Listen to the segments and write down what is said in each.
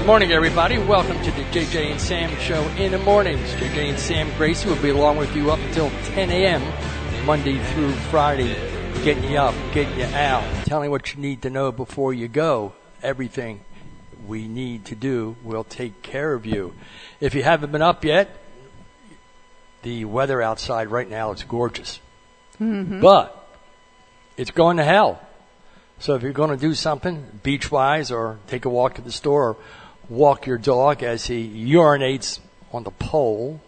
morning, everybody. Welcome to the JJ and Sam show in the mornings. JJ and Sam Gracie will be along with you up until 10 a.m. Monday through Friday, getting you up, getting you out, telling you what you need to know before you go. Everything we need to do will take care of you. If you haven't been up yet, the weather outside right now is gorgeous. Mm-hmm. But it's going to hell. So if you're going to do something beach-wise or take a walk to the store or walk your dog as he urinates on the pole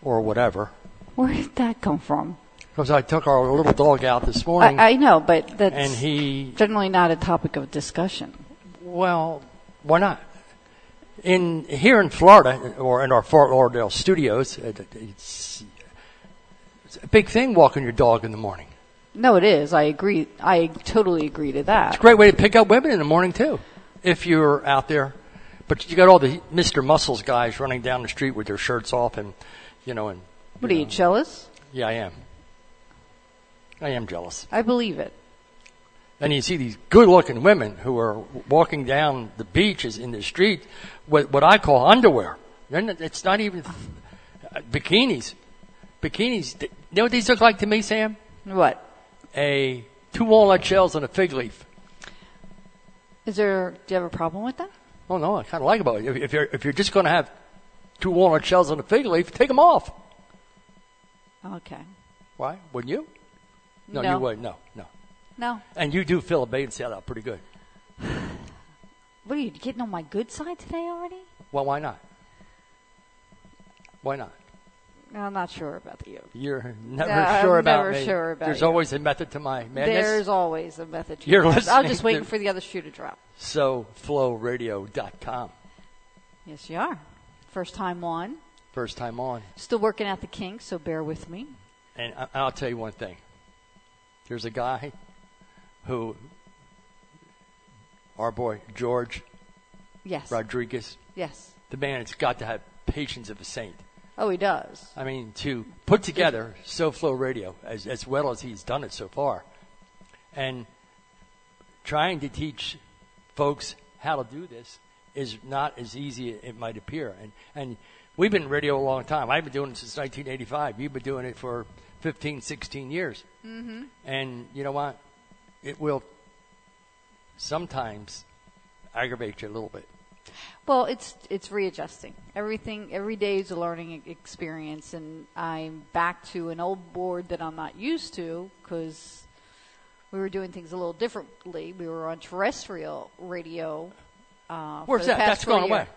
or whatever. Where did that come from? Because I took our little dog out this morning. I know, but that's and he, generally not a topic of discussion. Well, why not? Here in Florida, or in our Fort Lauderdale studios, it's a big thing walking your dog in the morning. No, it is. I agree. I totally agree to that. It's a great way to pick up women in the morning, too, if you're out there. But you got all the Mr. Muscles guys running down the street with their shirts off and, and... What, are you jealous? Yeah, I am. I am jealous. I believe it. And you see these good-looking women who are walking down the beaches in the street with what I call underwear. It's not even bikinis. Bikinis. You know what these look like to me, Sam? What? 2 walnut shells and a fig leaf. Do you have a problem with that? Oh no, I kind of like about it. If you're just going to have 2 walnut shells and a fig leaf, take them off. Okay. Why? Wouldn't you? No, No. you wouldn't. No. And you do fill a bait and set up pretty good. What are you getting on my good side today already? Well, why not? Why not? I'm not sure about you. You're never sure about me. Never sure about There's you. always a method to my madness. There's always a method to You're your madness. I'm listening just waiting to- for the other shoe to drop. SoFlowRadio.com. Yes, you are. First time on. First time on. Still working out the kinks, so bear with me. And I'll tell you one thing. There's a guy who, our boy George Yes. Rodriguez, Yes. the man has got to have patience of a saint. Oh, he does. I mean, to put together SoFlow Radio as well as he's done it so far, and trying to teach folks how to do this is not as easy as it might appear. And we've been in radio a long time. I've been doing it since 1985. You've been doing it for 15, 16 years. Mm-hmm. And you know what? It will sometimes aggravate you a little bit. Well, it's readjusting. Every day is a learning experience, and I'm back to an old board that I'm not used to because we were doing things a little differently. We were on terrestrial radio. Where's that? That's gone away.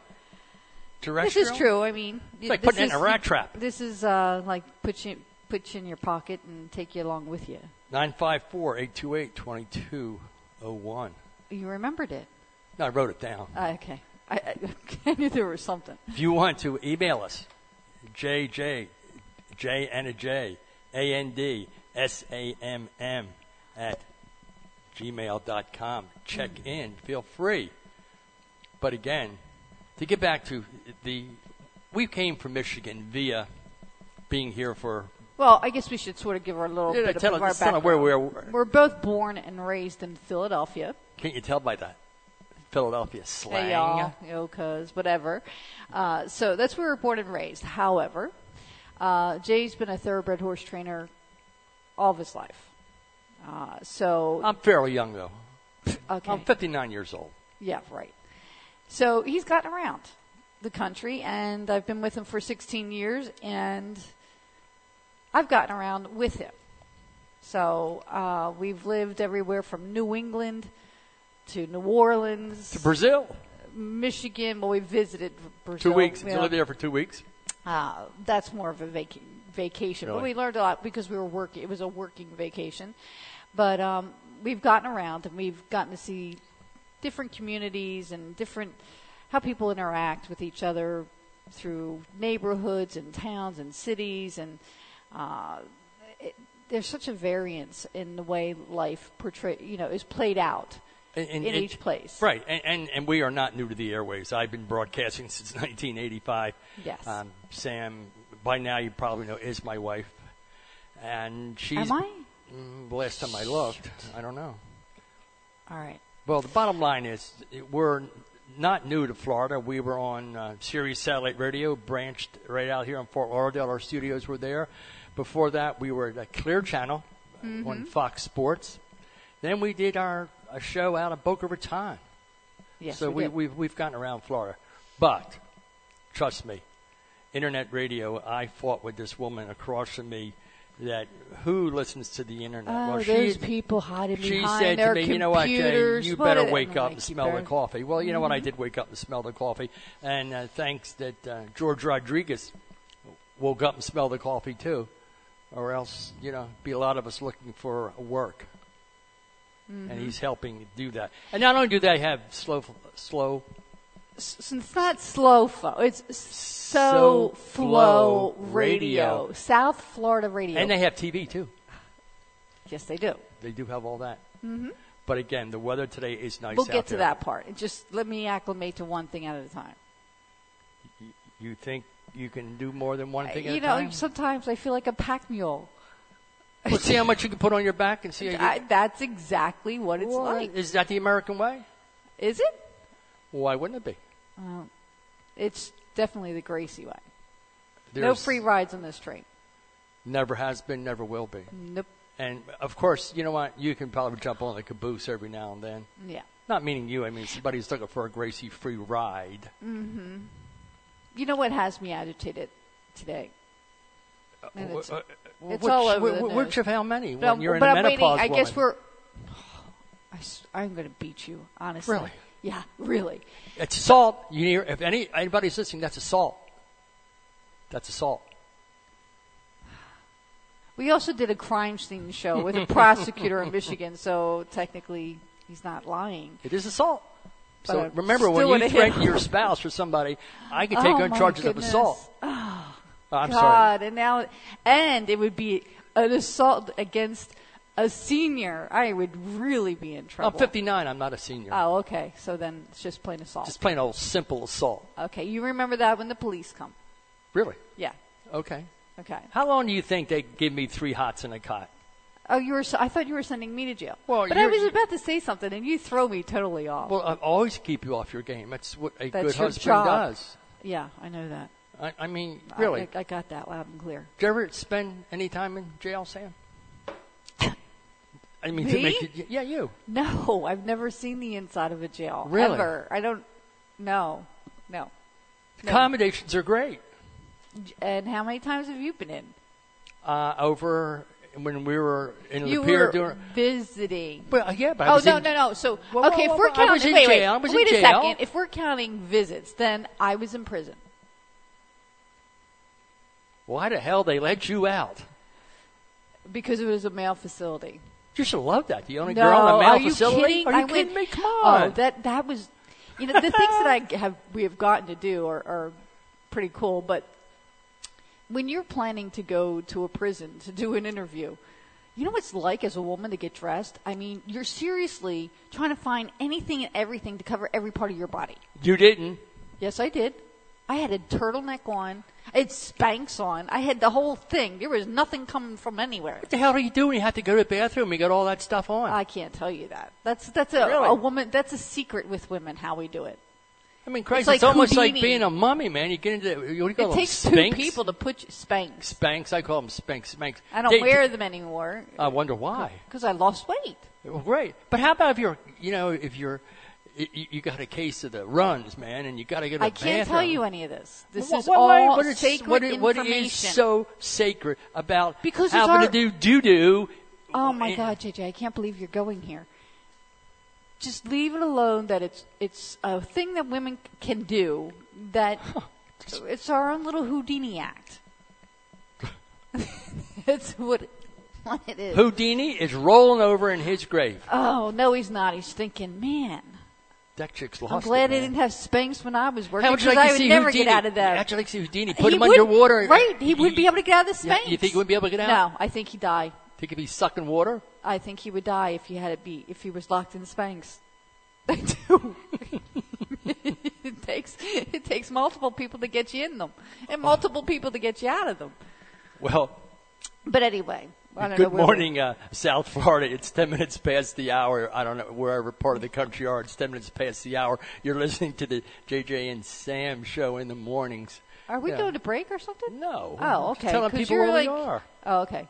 Terrestrial? This is true. I mean, it's like putting it in a rat trap. This is like put you in your pocket and take you along with you. 954-828-2201. You remembered it. No, I wrote it down. Okay. I knew there was something. If you want to email us, JJ, J and a J, ANDSAMM @gmail.com. Check in. Feel free. But again, to get back to we came from Michigan via being here for. Well, I guess we should sort of give our little bit of our background. Where we are. We're both born and raised in Philadelphia. Can't you tell by that? Philadelphia slang. Hey, y'all, cuz, whatever. So that's where we were born and raised. However, Jay's been a thoroughbred horse trainer all of his life. So I'm fairly young, though. Okay. I'm 59 years old. Yeah, right. So he's gotten around the country, and I've been with him for 16 years, and I've gotten around with him. So we've lived everywhere from New England to New Orleans. To Brazil. Michigan. Well, we visited Brazil. 2 weeks. You lived there for 2 weeks? That's more of a vacation. Really? But we learned a lot because we were working. It was a working vacation. But we've gotten around, and we've gotten to see different communities and how people interact with each other through neighborhoods and towns and cities. And there's such a variance in the way life is played out. In each place. Right, and we are not new to the airwaves. I've been broadcasting since 1985. Yes. Sam, by now you probably know, is my wife. And she's... Am I? Last time I looked, I don't know. All right. Well, the bottom line is we're not new to Florida. We were on Sirius Satellite Radio, branched right out here in Fort Lauderdale. Our studios were there. Before that, we were at Clear Channel on Fox Sports. Then we did a show out of Boca Raton. Yes, so we've gotten around Florida. But, trust me, internet radio, I fought with this woman across from me that who listens to the internet? Oh, well, those people hiding behind She said their to me, you know what, Jay, you better wake up and smell the better. coffee. Well, you know what, I did wake up and smell the coffee. And thanks that George Rodriguez woke up and smelled the coffee too. Or else, be a lot of us looking for work. And he's helping do that. And not only do they have slow. It's not slow flow. It's so flow radio. South Florida radio. And they have TV too. Yes, they do. They do have all that. Mm-hmm. But again, the weather today is nice. We'll get to that part. Just let me acclimate to one thing at a time. You think you can do more than one thing at a time? Sometimes I feel like a pack mule. Well, see how much you can put on your back and see how that's exactly what it's like. Is that the American way? Is it? Why wouldn't it be? It's definitely the Gracie way. No free rides on this train. Never has been, never will be. Nope. And, of course, you know what? You can probably jump on the caboose every now and then. Yeah. Not meaning you. I mean, somebody's looking for a Gracie free ride. Mm-hmm. You know what has me agitated today? It's all over the news. Which of how many? But When you're in a menopause I guess woman. I'm going to beat you, honestly. Really? Yeah, really. It's assault. If anybody's listening, that's assault. That's assault. We also did a crime scene show with a prosecutor in Michigan, so technically he's not lying. It is assault. But So remember, when you threaten your spouse or somebody, I can take on charges of assault. Oh, I'm God. sorry. And it would be an assault against a senior. I would really be in trouble. I'm 59. I'm not a senior. Oh, okay. So then it's just plain assault. Just plain old simple assault. Okay. You remember that when the police come. Really? Yeah. Okay. Okay. How long do you think they give me 3 hots and a cot? Oh, I thought you were sending me to jail. Well, but I was about to say something, and you throw me totally off. Well, I always keep you off your game. That's what a good your husband job. does. Yeah, I know that. I mean, really. I got that loud and clear. Did you ever spend any time in jail, Sam? I mean, Me? to make you. Yeah, you. No, I've never seen the inside of a jail. Really? Ever. I don't. No. Accommodations are great. And how many times have you been in? Over when we were in you Lapeer were visiting. Well, yeah, but I was no. So, okay, if we're counting, I was in jail. wait a second. If we're counting visits, then I was in prison. Why the hell they let you out? Because it was a male facility. You should love that. The only girl in a male facility? Kidding? Are you kidding me? Come on. Oh, that was, the things that we have gotten to do are pretty cool. But when you're planning to go to a prison to do an interview, you know what it's like as a woman to get dressed? I mean, you're seriously trying to find anything and everything to cover every part of your body. You didn't? Yes, I did. I had a turtleneck on. I had Spanx on. I had the whole thing. There was nothing coming from anywhere. What the hell are you doing? You have to go to the bathroom. You got all that stuff on. I can't tell you that. That's Really? a woman. That's a secret with women how we do it. I mean, Christ, It's it's, like almost Houdini. like being a mummy, man. You get into what do you call It them? takes Spanx? 2 people to put Spanx. Spanx. I call them Spanx. I don't wear them anymore. I wonder why. Because I lost weight. Well, great. But how about if you got a case of the runs, man, and you got to get a I can't bathroom. tell you any of this. This is What all is- sacred what information. is so sacred about Because it's having our- to do doo-doo? Oh my God, JJ, I can't believe you're going here. Just leave it alone that it's a thing that women can do that it's our own little Houdini act. It's what it is. Houdini is rolling over in his grave. Oh, no, he's not. He's thinking, man, That chick's lost I'm glad it, I man. didn't have Spanx when I was working How would you because like I to would see never Houdini? get out of that. How'd you like to see Houdini? Put He him would- underwater. Right. He wouldn't be able to get out of the Yeah, Spanx. you think he wouldn't be able to get out? No, I think he'd die. Think if he's sucking water? I think he would die if he was locked in the Spanx. I do. It takes multiple people to get you in them, and multiple people to get you out of them. Well, But anyway, I don't know Good where morning, South Florida. It's 10 minutes past the hour. I don't know wherever part of the country you are. It's 10 minutes past the hour. You're listening to the JJ and Sam show in the mornings. Are we going to break or something? No. Oh, okay. Telling 'Cause people you're where we like- are. Oh, okay.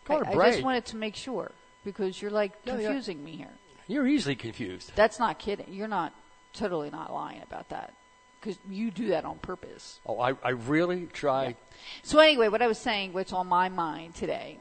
Go to I break. just wanted to make sure because you're like Yeah, yeah. confusing me here. You're easily confused. That's not kidding. You're not totally not lying about that because you do that on purpose. Oh, I really try. Yeah. So anyway, what I was saying, what's on my mind today,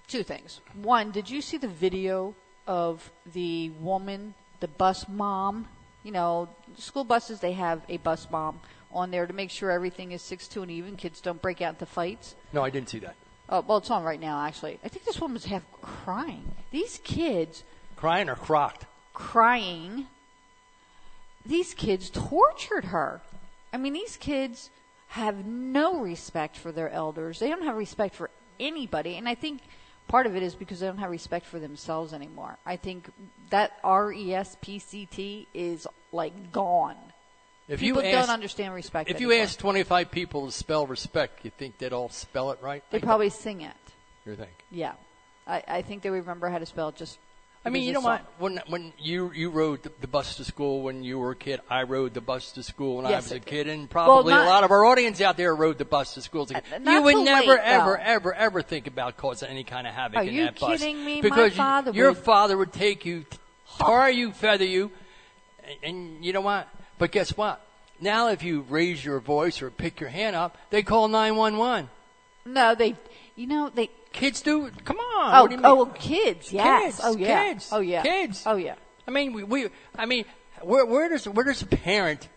two things. One, did you see the video of the woman, the bus mom? You know, school buses, they have a bus mom on there to make sure everything is 6-2 and even. Kids don't break out into fights. No, I didn't see that. Oh, well, it's on right now, actually. I think this woman was half crying. These kids Crying or crocked? crying. These kids tortured her. I mean, these kids have no respect for their elders. They don't have respect for anybody. And I think part of it is because they don't have respect for themselves anymore. I think that RESPCT is like gone. If People you ask, don't understand respect If anymore. you ask 25 people to spell respect, you think they'd all spell it right? They probably sing it. You think? Yeah. I think they remember how to spell it just I mean, because you know it's what? When you rode the bus to school when you were a kid, I rode the bus to school when I Yes, was a I did. kid, and probably not- a lot of our audience out there rode the bus to school. Not You would till never, late, ever, though. ever, ever think about causing any kind of havoc Are in you that bus. kidding me? My Because father your would- father would take you, tar you, feather you, and you know what? But guess what? Now if you raise your voice or pick your hand up, they call 911. No, they Kids do. Come on. Oh, What do you mean? kids, yes. Kids, Oh, yeah. kids, Oh, yeah. kids. Oh, yeah. I mean, where does a parent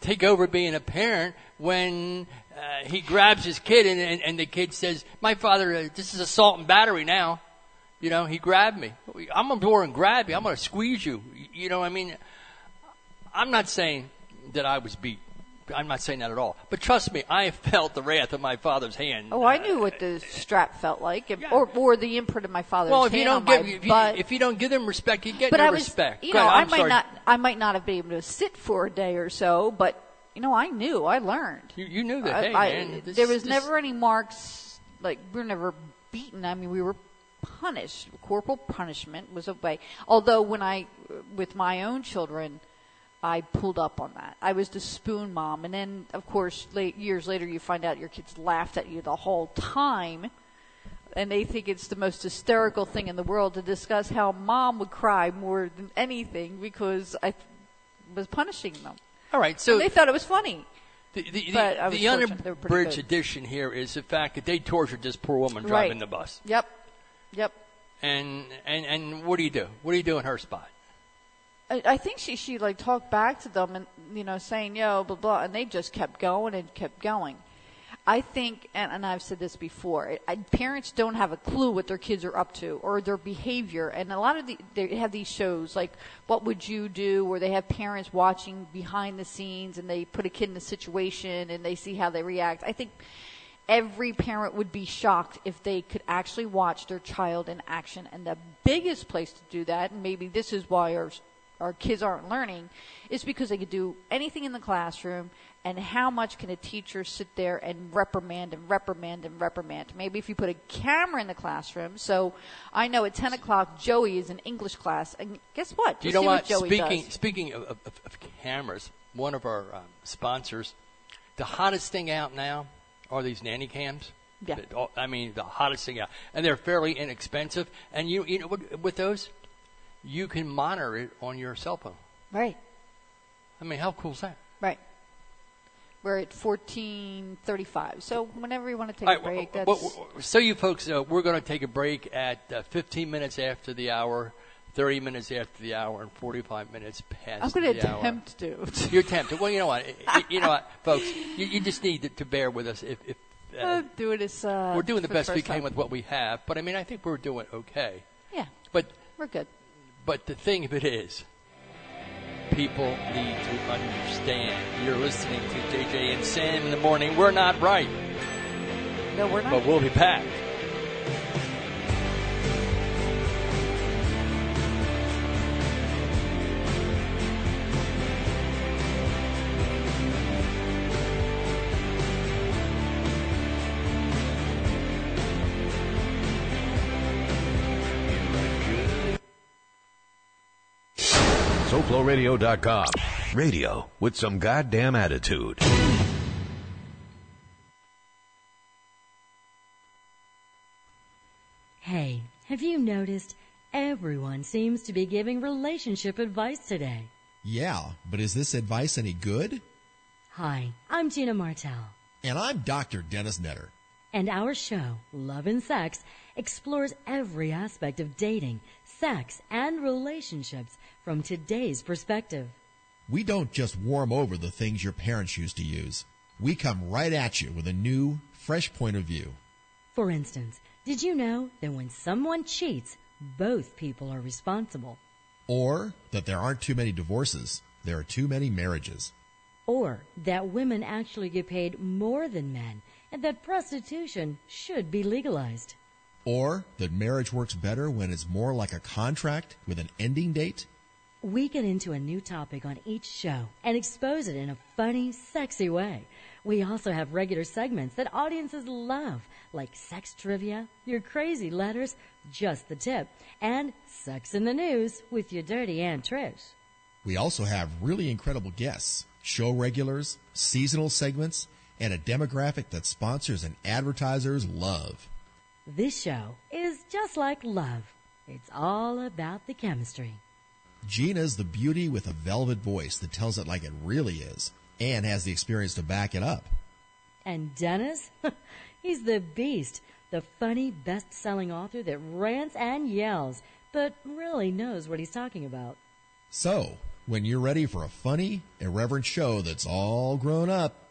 take over being a parent when he grabs his kid and the kid says, "My father, this is assault and battery now." You know, he grabbed me. I'm gonna go over and grab you. I'm gonna squeeze you. You know, I mean, I'm not saying that I was beat. I'm not saying that at all. But trust me, I felt the wrath of my father's hand. Oh, I knew what the strap felt like, Yeah. or the imprint of my father's Well, if hand you don't on give my butt. if you don't give them respect, you get But no I was, respect. you Go know, ahead, I might not have been able to sit for a day or so, but you know, I knew, I learned. You knew that. Hey, man, There was never any marks. Like we were never beaten. I mean, we were punished. Corporal punishment was a way. Although when with my own children, I pulled up on that. I was the spoon mom, and then of course, years later, you find out your kids laughed at you the whole time, and they think it's the most hysterical thing in the world to discuss how mom would cry more than anything because I was punishing them. All right, so And they thought it was funny. But I was the fortunate. They were pretty unabridged good. edition here is the fact that they tortured this poor woman driving Right. the bus. Yep. And what do you do? What do you do in her spot? I think she like talked back to them and saying yo blah blah, and they just kept going and kept going. I think, and I've said this before, parents don't have a clue what their kids are up to or their behavior, and a lot of they have these shows like What Would You Do, where they have parents watching behind the scenes and they put a kid in a situation and they see how they react. I think every parent would be shocked if they could actually watch their child in action, and the biggest place to do that, and maybe this is why our kids aren't learning, is because they could do anything in the classroom, and how much can a teacher sit there and reprimand and reprimand and reprimand? Maybe if you put a camera in the classroom. So I know at 10 o'clock, Joey is in English class, and guess what? Do you know what? Joey does. Speaking of cameras, one of our sponsors, the hottest thing out now are these nanny cams. Yeah. I mean, the hottest thing out. And they're fairly inexpensive. And you know, with those, you can monitor it on your cell phone. Right. I mean, how cool is that? Right. We're at 14:35. So whenever you want to take All a break, right, that's... so you folks, we're going to take a break at 15 minutes after the hour, 30 minutes after the hour, and 45 minutes past I'm going the to hour. attempt to. You're tempted. Well, you know what? You know what, folks? You just need to bear with us. If Do it as, we're doing the for best we first can time. with what we have, but I mean, I think we're doing okay. Yeah, But we're good. the thing of it is, people need to understand. You're listening to JJ and Sam in the morning. We're not right, No, we're not. but we'll be back. SoFloRadio.com. Radio with some goddamn attitude. Hey, have you noticed everyone seems to be giving relationship advice today? Yeah, but is this advice any good? Hi, I'm Gina Martell. And I'm Dr. Dennis Netter. And our show, Love and Sex, explores every aspect of dating, sex, and relationships from today's perspective. We don't just warm over the things your parents used to use. We come right at you with a new, fresh point of view. For instance, did you know that when someone cheats, both people are responsible? Or that there aren't too many divorces, there are too many marriages. Or that women actually get paid more than men, and that prostitution should be legalized. Or that marriage works better when it's more like a contract with an ending date. We get into a new topic on each show and expose it in a funny, sexy way. We also have regular segments that audiences love, like sex trivia, your crazy letters, just the tip, and Sex in the News with your dirty Aunt Trish. We also have really incredible guests, show regulars, seasonal segments, and a demographic that sponsors and advertisers love. This show is just like love. It's all about the chemistry. Gina's the beauty with a velvet voice that tells it like it really is and has the experience to back it up. And Dennis? He's the beast, the funny, best-selling author that rants and yells, but really knows what he's talking about. So, when you're ready for a funny, irreverent show that's all grown up,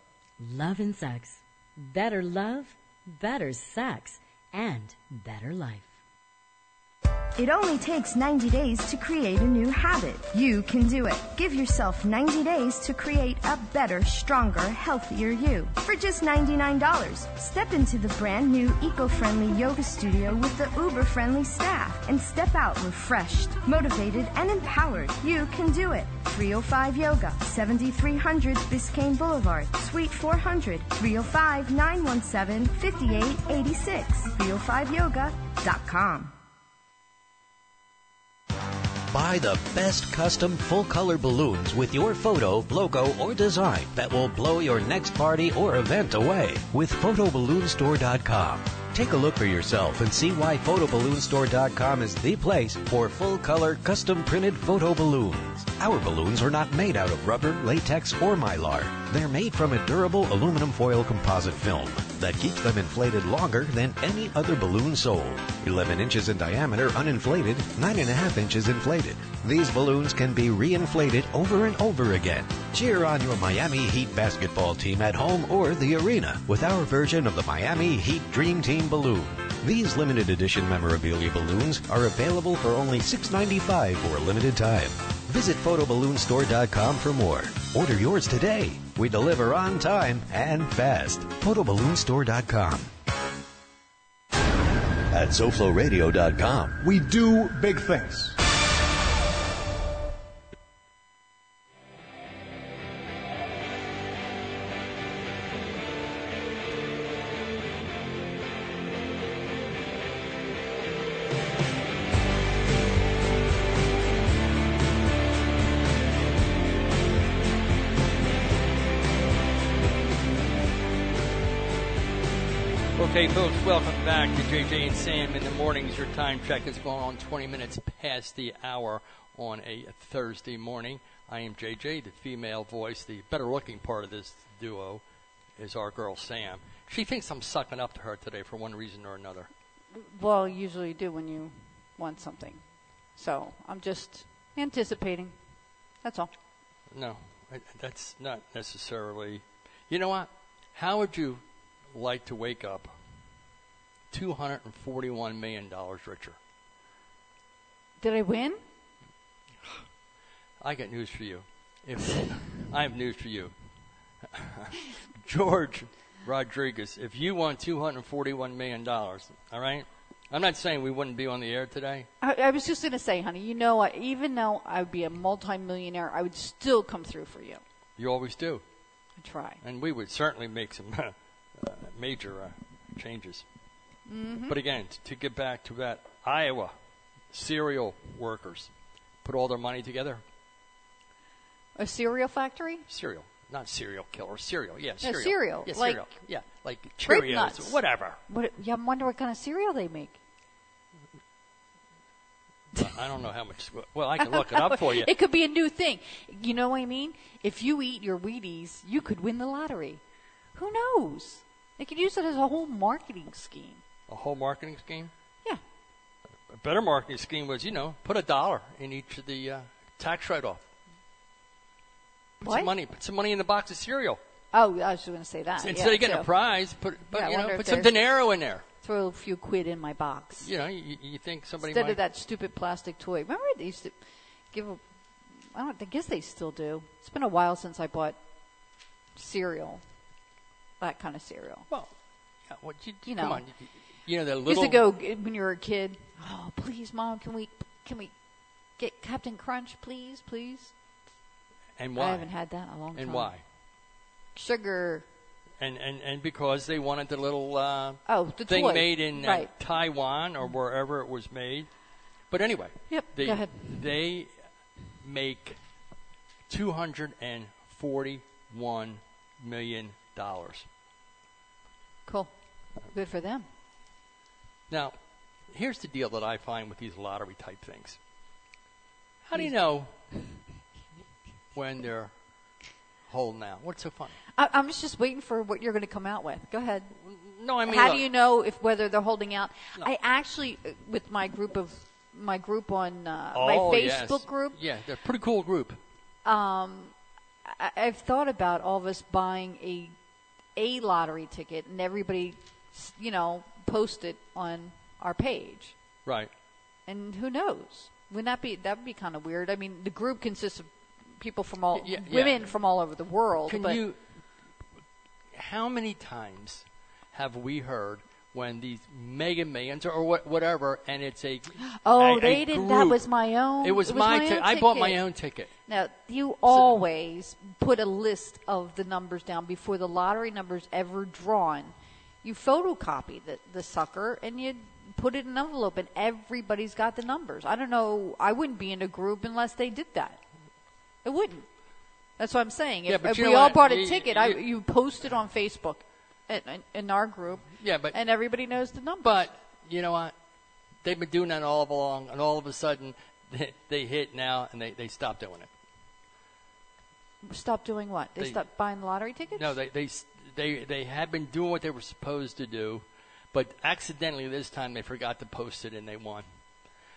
Love and Sex. Better love, better sex, and better life. It only takes 90 days to create a new habit. You can do it. Give yourself 90 days to create a better, stronger, healthier you. For just $99, step into the brand new eco-friendly yoga studio with the uber-friendly staff and step out refreshed, motivated, and empowered. You can do it. 305 Yoga, 7300 Biscayne Boulevard, Suite 400, 305-917-5886, 305yoga.com. Buy the best custom full-color balloons with your photo, logo, or design that will blow your next party or event away with PhotoBalloonStore.com. Take a look for yourself and see why PhotoBalloonStore.com is the place for full-color, custom-printed photo balloons. Our balloons are not made out of rubber, latex, or mylar. They're made from a durable aluminum foil composite film that keeps them inflated longer than any other balloon sold. 11 inches in diameter uninflated, 9.5 inches inflated. These balloons can be reinflated over and over again. Cheer on your Miami Heat basketball team at home or the arena with our version of the Miami Heat Dream Team balloon. These limited edition memorabilia balloons are available for only $6.95 for a limited time. Visit PhotoBalloonStore.com for more. Order yours today. We deliver on time and fast. PhotoBalloonStore.com. At SoFloRadio.com. We do big things. Okay, folks, welcome back to JJ and Sam in the mornings. Your time check is going on 20 minutes past the hour on a Thursday morning. I am JJ, the female voice. The better-looking part of this duo is our girl Sam. She thinks I'm sucking up to her today for one reason or another. Well, you usually do when you want something. So I'm just anticipating. That's all. No, that's not necessarily. You know what? How would you like to wake up $241 million richer? Did I win? I got news for you. I have news for you. George Rodriguez, if you won $241 million, all right? I'm not saying we wouldn't be on the air today. I was just going to say, honey, you know, even though I would be a multimillionaire, I would still come through for you. You always do. I try. And we would certainly make some major changes. Mm-hmm. But again, to get back to that, Iowa cereal workers put all their money together A cereal factory? Cereal. Not serial killer. Cereal. Yeah, Yeah, cereal. cereal. Yeah, Like cereal. Yeah, like grape Cheerios. nuts. Whatever. Yeah, I wonder what kind of cereal they make. Well, I don't know how much. Well, I can look it up for you. It could be a new thing. You know what I mean? If you eat your Wheaties, you could win the lottery. Who knows? They could use it as a whole marketing scheme. A whole marketing scheme? Yeah. A better marketing scheme was, put $1 in each of the tax write-off. What? Put some money in the box of cereal. Oh, I was going to say that. Instead of getting a prize, put some there's- dinero in there. Throw a few quid in my box. You think somebody Instead might... of that stupid plastic toy. Remember they used to give I guess they still do. It's been a while since I bought cereal. That kind of cereal. Well, yeah, you come know. on. The little... Used to go when you were a kid. Oh, please, Mom, can we get Captain Crunch, please? And why? I haven't had that in a long time. And why? Sugar. And because they wanted the little the thing toy. made in Right. Taiwan or wherever it was made. But anyway, Yep, go ahead. They make $241 million. Cool. Good for them. Now, here's the deal that I find with these lottery type things. How do you know when they're holding out? What's so funny? I'm just waiting for what you're going to come out with. Go ahead. No, I mean, how look, do you know whether they're holding out? No. I actually, with my group on my yes. Facebook group. Yeah, they're a pretty cool group. I've thought about all of us buying a lottery ticket and everybody, post it on our page. Right. And who knows? That would be kind of weird. I mean, the group consists of people from women from all over the world. How many times have we heard when these Mega Millions or whatever, and it's a they didn't. Group. That was my own. It was my ticket. I bought my own ticket. Now you always put a list of the numbers down before the lottery numbers ever drawn. You photocopy the sucker and you put it in an envelope, and everybody's got the numbers. I don't know. I wouldn't be in a group unless they did that. It wouldn't. That's what I'm saying. Yeah, if we all bought a ticket, you post it on Facebook in our group, and everybody knows the numbers. But you know what? They've been doing that all along, and all of a sudden they hit now, and they stop doing it. Stop doing what? They stopped buying the lottery tickets? No, they had been doing what they were supposed to do, but accidentally this time they forgot to post it, and they won.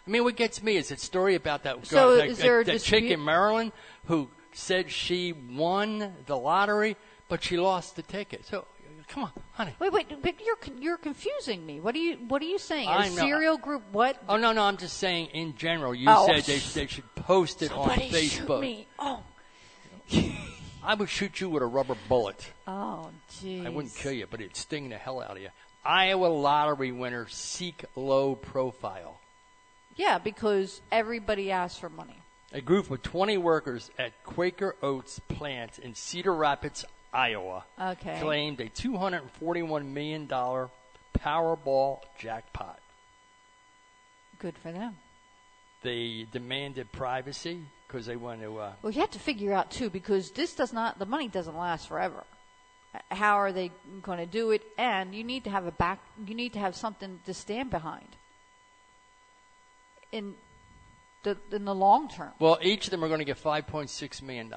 I mean, what gets me is that story about that chick in Maryland who said she won the lottery, but she lost the ticket. So, come on, honey. Wait, but you're confusing me. What are you saying? I A know. serial group? What? Oh no, I'm just saying in general. You said they should post it on Somebody Facebook. Shoot me. Oh. I would shoot you with a rubber bullet. Oh, jeez. I wouldn't kill you, but it'd sting the hell out of you. Iowa lottery winner seek low profile. Yeah, because everybody asks for money. A group of 20 workers at Quaker Oats plant in Cedar Rapids, Iowa, claimed a $241 million Powerball jackpot. Good for them. They demanded privacy because they want to... Well, you have to figure out, too, because the money doesn't last forever. How are they going to do it? And you need to have something to stand behind in the long term. Well, each of them are going to get $5.6 million.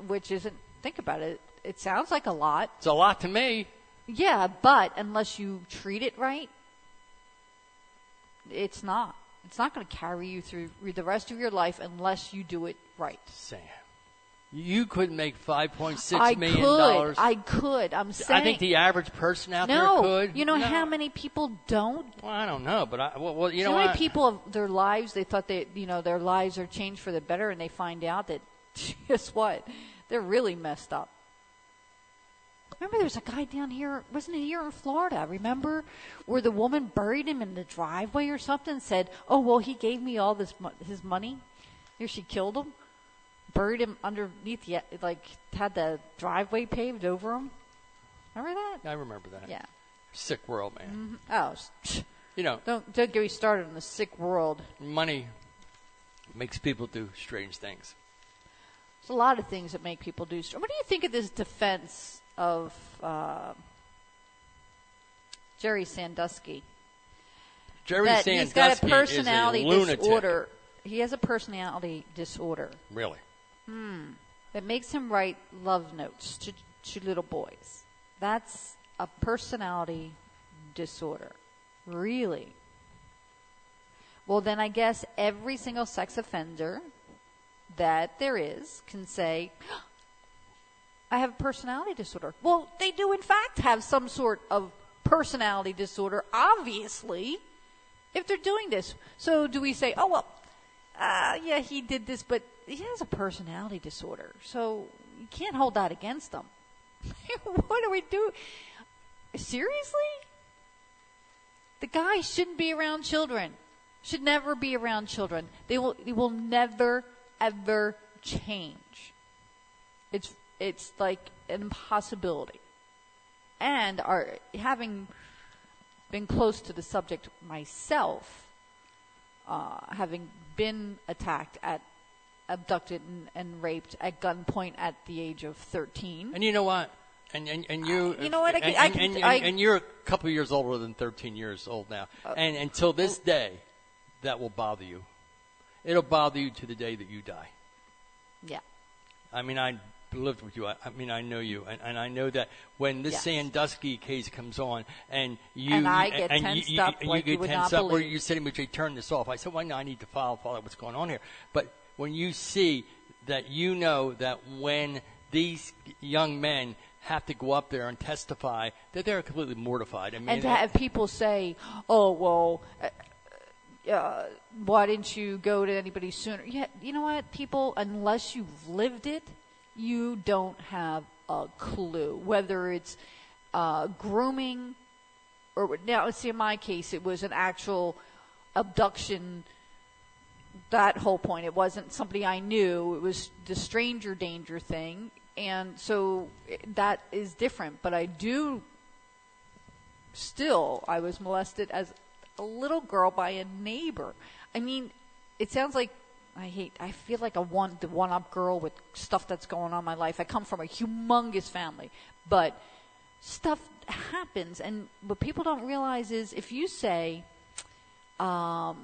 Which isn't, think about it, it sounds like a lot. It's a lot to me. Yeah, but unless you treat it right, it's not. It's not going to carry you through the rest of your life unless you do it right. Sam, you could make $5.6 million. I could. I'm saying. I think the average person out there could. You know how many people don't? Well, I don't know, but you know how many what? people of their lives, they thought their lives are changed for the better, and they find out that, guess what? They're really messed up. Remember, there's a guy down here, wasn't it here in Florida? Remember where the woman buried him in the driveway or something? Said, "Oh well, he gave me all his money." Here she killed him, buried him underneath had the driveway paved over him. Remember that? I remember that. Yeah. Sick world, man. Mm-hmm. Oh, don't get me started on the sick world. Money makes people do strange things. There's a lot of things that make people do. What do you think of this defense of Jerry Sandusky? Jerry that Sandusky he's got a personality is a lunatic. disorder. He has a personality disorder. Really? That makes him write love notes to little boys. That's a personality disorder. Really? Well, then I guess every single sex offender that there is can say, I have a personality disorder. Well, they do in fact have some sort of personality disorder, obviously, if they're doing this. So do we say, oh, well, yeah, he did this, but he has a personality disorder, so you can't hold that against him. What do we do? Seriously? The guy shouldn't be around children. Should never be around children. They will never, ever change. It's like an impossibility. And having been close to the subject myself, having been attacked, abducted and raped at gunpoint at the age of 13. And you know what? And you. You know what? And you're a couple of years older than 13 years old now. And until this day, that will bother you. It'll bother you to the day that you die. Yeah. I mean, I lived with you. I mean, I know you, and I know that when this Sandusky case comes on, and you and I get tensed up, like you would not believe. Where you're sitting, but you turn this off. I said, well, no, I need to follow what's going on here. But when you see that, you know that when these young men have to go up there and testify, that they're completely mortified. I mean, and to have people say, oh, well, why didn't you go to anybody sooner? Yeah, you know what, people, unless you've lived it, you don't have a clue. Whether it's grooming, or now, let's see, in my case, it was an actual abduction. That whole point, it wasn't somebody I knew. It was the stranger danger thing, and so that is different. But I was molested as a little girl by a neighbor. I mean, it sounds like I feel like the one-up girl with stuff that's going on in my life. I come from a humongous family, but stuff happens, and what people don't realize is if you say 4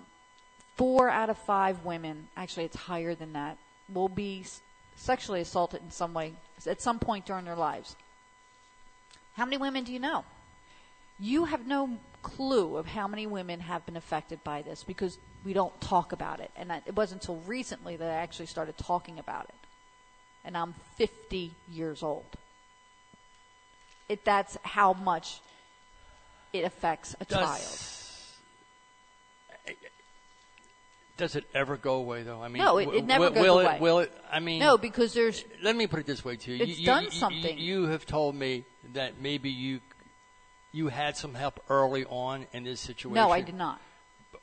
out of 5 women, actually it's higher than that, will be sexually assaulted in some way at some point during their lives. How many women do you know? You have no clue of how many women have been affected by this because we don't talk about it. And it wasn't until recently that I actually started talking about it. And I'm 50 years old. That's how much it affects a child. Does it ever go away, though? I mean, no, it never goes away. Will it? I mean, no, because there's. Let me put it this way to you. It's done something. You have told me that maybe you had some help early on in this situation. No, I did not.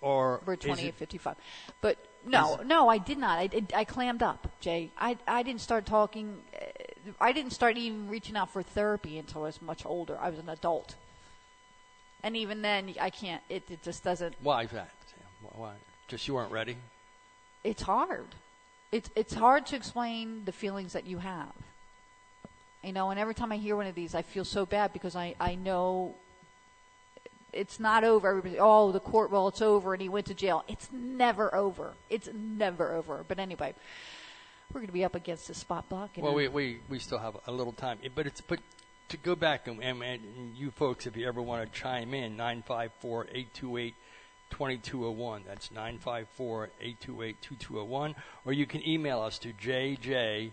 Or we're 28:55, but no, I did not. I clammed up, Jay. I didn't start talking. I didn't start even reaching out for therapy until I was much older. I was an adult, and even then, I can't. It just doesn't. Why is that? Why? Just you weren't ready? It's hard. It's hard to explain the feelings that you have. You know, and every time I hear one of these, I feel so bad because I know it's not over. Everybody, the court, well, it's over, and he went to jail. It's never over. It's never over. But anyway, we're going to be up against the spot block. Well, we still have a little time. But to go back, and you folks, if you ever want to chime in, 954-828-2201. That's 954-828-2201. Or you can email us to JJ,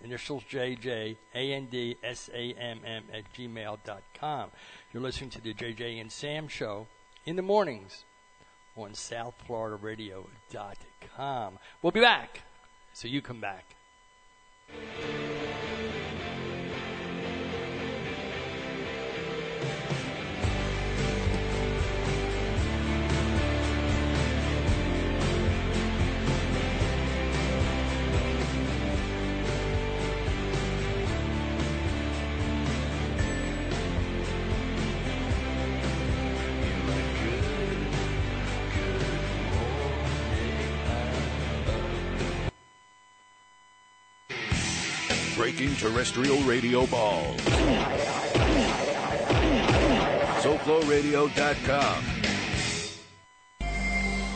initials JJ, ANDSAMM@gmail.com. You're listening to the JJ and Sam Show in the mornings on SouthFloridaRadio.com. We'll be back, so you come back. Working terrestrial radio balls. SoFloRadio.com.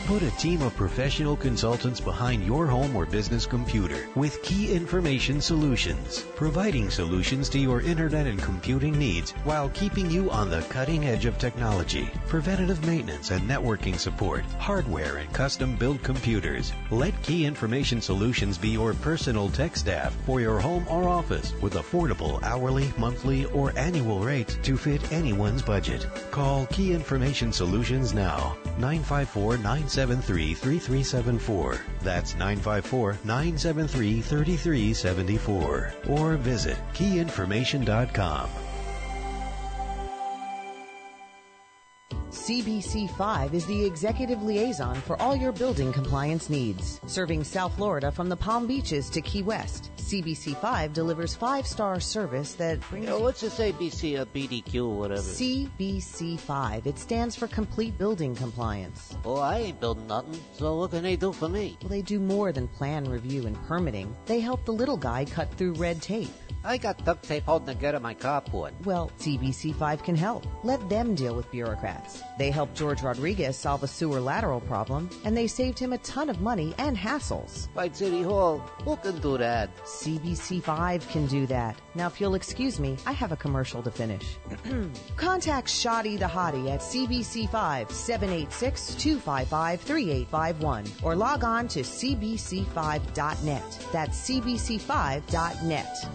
Put a team of professional consultants behind your home or business computer with Key Information Solutions, providing solutions to your internet and computing needs while keeping you on the cutting edge of technology. Preventative maintenance and networking support, hardware and custom-built computers. Let Key Information Solutions be your personal tech staff for your home or office with affordable hourly, monthly, or annual rates to fit anyone's budget. Call Key Information Solutions now. 954-973-3374. That's 954-973-3374. Or visit keyinformation.com. CBC5 is the executive liaison for all your building compliance needs. Serving South Florida from the Palm Beaches to Key West, CBC5 delivers 5-star service that brings... what's this ABC or BDQ or whatever? CBC5. It stands for Complete Building Compliance. Well, I ain't building nothing, so what can they do for me? Well, they do more than plan review and permitting. They help the little guy cut through red tape. I got duct tape holding together my carport. Well, CBC5 can help. Let them deal with bureaucrats. They helped George Rodriguez solve a sewer lateral problem, and they saved him a ton of money and hassles. By City Hall, who can do that? CBC5 can do that. Now, if you'll excuse me, I have a commercial to finish. Contact Shoddy the Hottie at CBC5 786-255-3851 or log on to cbc5.net. That's cbc5.net.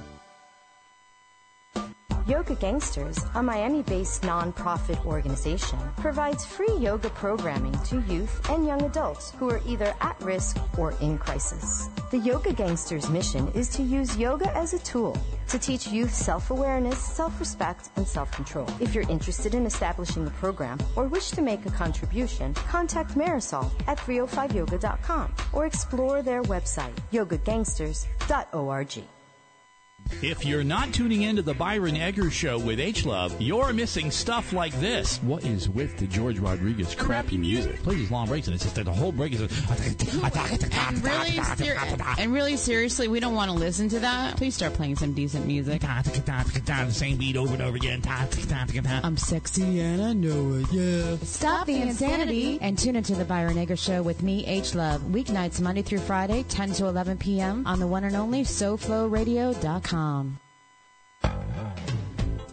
Yoga Gangsters, a Miami-based non-profit organization, provides free yoga programming to youth and young adults who are either at risk or in crisis. The Yoga Gangsters' mission is to use yoga as a tool to teach youth self-awareness, self-respect, and self-control. If you're interested in establishing a program or wish to make a contribution, contact Marisol at 305yoga.com or explore their website, yogagangsters.org. If you're not tuning into the Byron Eggers Show with H-Love, you're missing stuff like this. What is with the George Rodriguez crappy music? Plays these long breaks, and it's just the whole break is... And really, seriously, we don't want to listen to that. Please start playing some decent music. The same beat over and over again. I'm sexy and I know it, yeah. Stop the insanity and tune into the Byron Eggers Show with me, H-Love. Weeknights, Monday through Friday, 10 to 11 p.m. on the one and only SoFloRadio.com.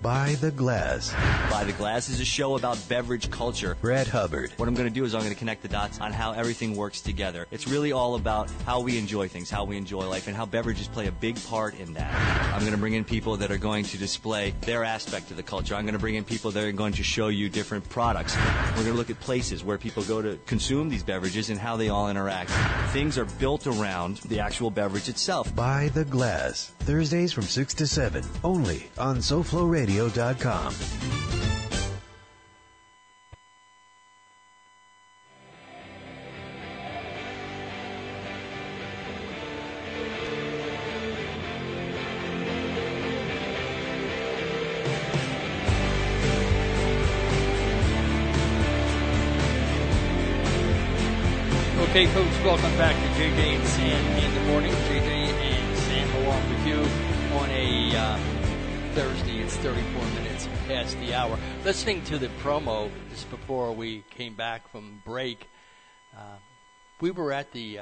By the Glass. By the Glass is a show about beverage culture. Brad Hubbard. What I'm going to do is I'm going to connect the dots on how everything works together. It's really all about how we enjoy things, how we enjoy life, and how beverages play a big part in that. I'm going to bring in people that are going to display their aspect of the culture. I'm going to bring in people that are going to show you different products. We're going to look at places where people go to consume these beverages and how they all interact. Things are built around the actual beverage itself. By the Glass. Thursdays from 6 to 7. Only on SoFloRadio.com. Okay, folks, welcome back to JJ and Sam in the morning. JJ and Sam along with you on a Thursday. It's 34 minutes past the hour. Listening to the promo just before we came back from break, we were at the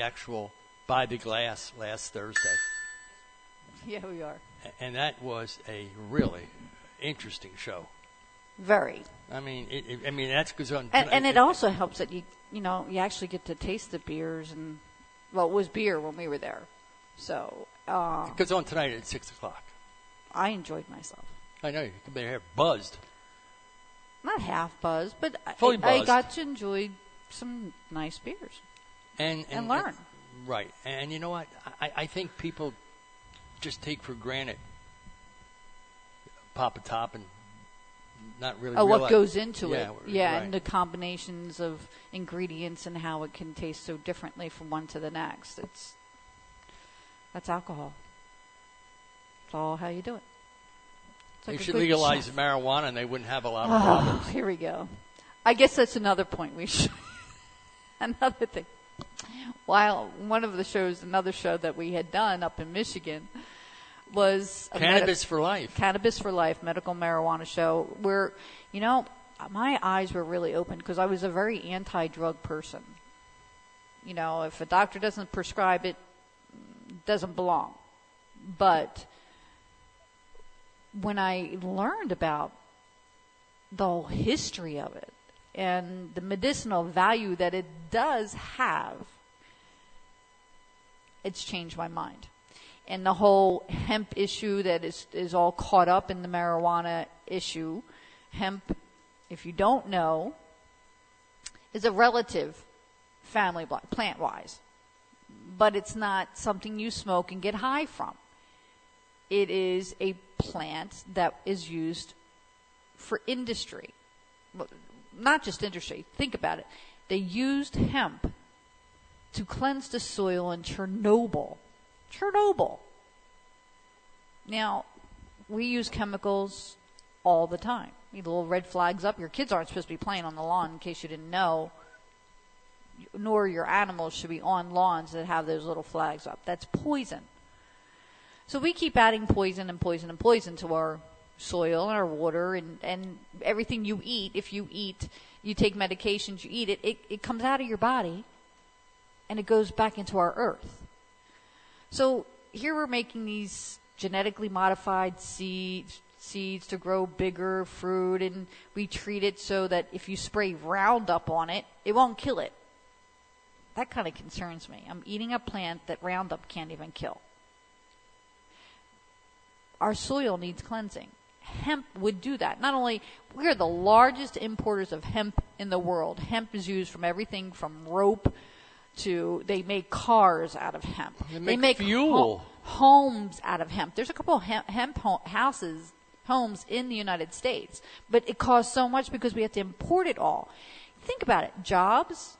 actual By the Glass last Thursday. Yeah, we are. And that was a really interesting show. Very. I mean, that's because and it also helps that you actually get to taste the beers, and well, it was beer when we were there, so it goes on tonight at 6:00. I enjoyed myself. I know you could be here buzzed, not half buzzed, but fully buzzed. I got to enjoy some nice beers and learn. Right, and you know what? I think people just take for granted Papa Top and not really realize what goes into it. Yeah, right. And the combinations of ingredients and how it can taste so differently from one to the next. That's alcohol. It's all how you do it. They should legalize marijuana and they wouldn't have a lot of problems. Here we go. I guess that's another point we should. Another thing. While one of the shows, another show that we had done up in Michigan was Cannabis for Life. Cannabis for Life, medical marijuana show where, my eyes were really open because I was a very anti-drug person. If a doctor doesn't prescribe it, it doesn't belong. But when I learned about the whole history of it and the medicinal value that it does have, it's changed my mind. And the whole hemp issue that is all caught up in the marijuana issue. Hemp, if you don't know, is a relative family plant-wise. But it's not something you smoke and get high from. It is a plant that is used for industry. Not just industry. Think about it. They used hemp to cleanse the soil in Chernobyl. Now, we use chemicals all the time. You have little red flags up. Your kids aren't supposed to be playing on the lawn, in case you didn't know. Nor your animals should be on lawns that have those little flags up. That's poison. So we keep adding poison and poison and poison to our soil and our water and everything you eat. If you take medications, you eat it, it comes out of your body and it goes back into our earth. So here we're making these genetically modified seeds to grow bigger fruit, and we treat it so that if you spray Roundup on it, it won't kill it. That kind of concerns me. I'm eating a plant that Roundup can't even kill. Our soil needs cleansing. Hemp would do that. Not only, we're the largest importers of hemp in the world. Hemp is used from everything from rope to, they make cars out of hemp. They make fuel. Homes out of hemp. There's a couple of hemp homes in the United States. But it costs so much because we have to import it all. Think about it. Jobs.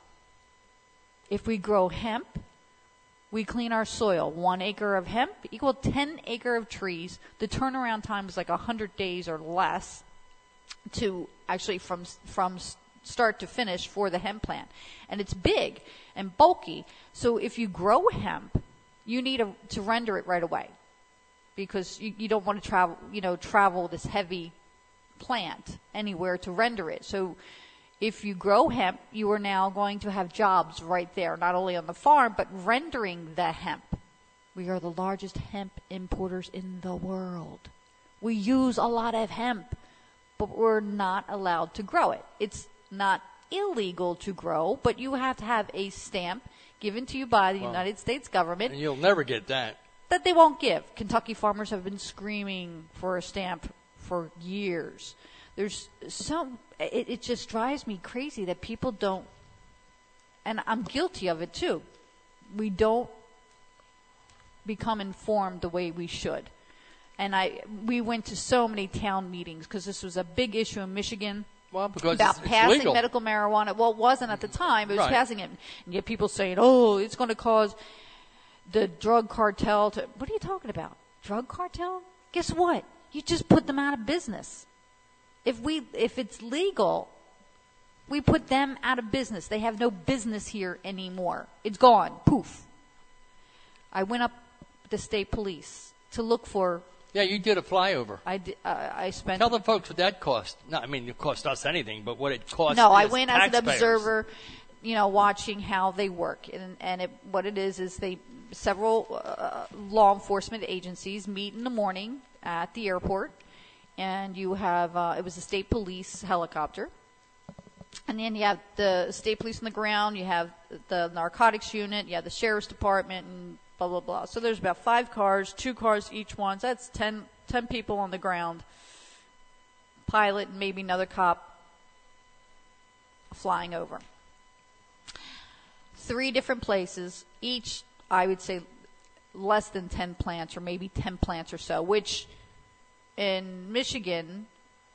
If we grow hemp, we clean our soil. 1 acre of hemp equal 10 acre of trees. The turnaround time is like 100 days or less to actually from start to finish for the hemp plant. And it's big and bulky. So if you grow hemp, you need to render it right away because you don't want to travel this heavy plant anywhere to render it. So if you grow hemp, you are now going to have jobs right there, not only on the farm, but rendering the hemp. We are the largest hemp importers in the world. We use a lot of hemp, but we're not allowed to grow it. It's not illegal to grow, but you have to have a stamp given to you by the United States government. And you'll never get that. That they won't give. Kentucky farmers have been screaming for a stamp for years. There's it just drives me crazy that people don't, and I'm guilty of it too. We don't become informed the way we should. And we went to so many town meetings because this was a big issue in Michigan. Well, because about it's passing legal. medical marijuana. Well, it wasn't at the time. It was Right. passing it. And yet people saying, oh, it's going to cause the drug cartel to... What are you talking about? Drug cartel? Guess what? You just put them out of business. If it's legal, we put them out of business. They have no business here anymore. It's gone. Poof. I went up with the state police to look for... Yeah, you did a flyover. I spent... Tell the folks what that cost. No, I mean, it cost us anything, but what it cost No, I as went as an taxpayers. observer, watching how they work. And what it is several law enforcement agencies meet in the morning at the airport. And you have, it was a state police helicopter. And then you have the state police on the ground, you have the narcotics unit, you have the sheriff's department, and blah, blah, blah. So there's about 5 cars, 2 cars each one. So that's 10 people on the ground. Pilot and maybe another cop flying over. 3 different places, each, I would say, less than 10 plants or maybe 10 plants or so, which in Michigan,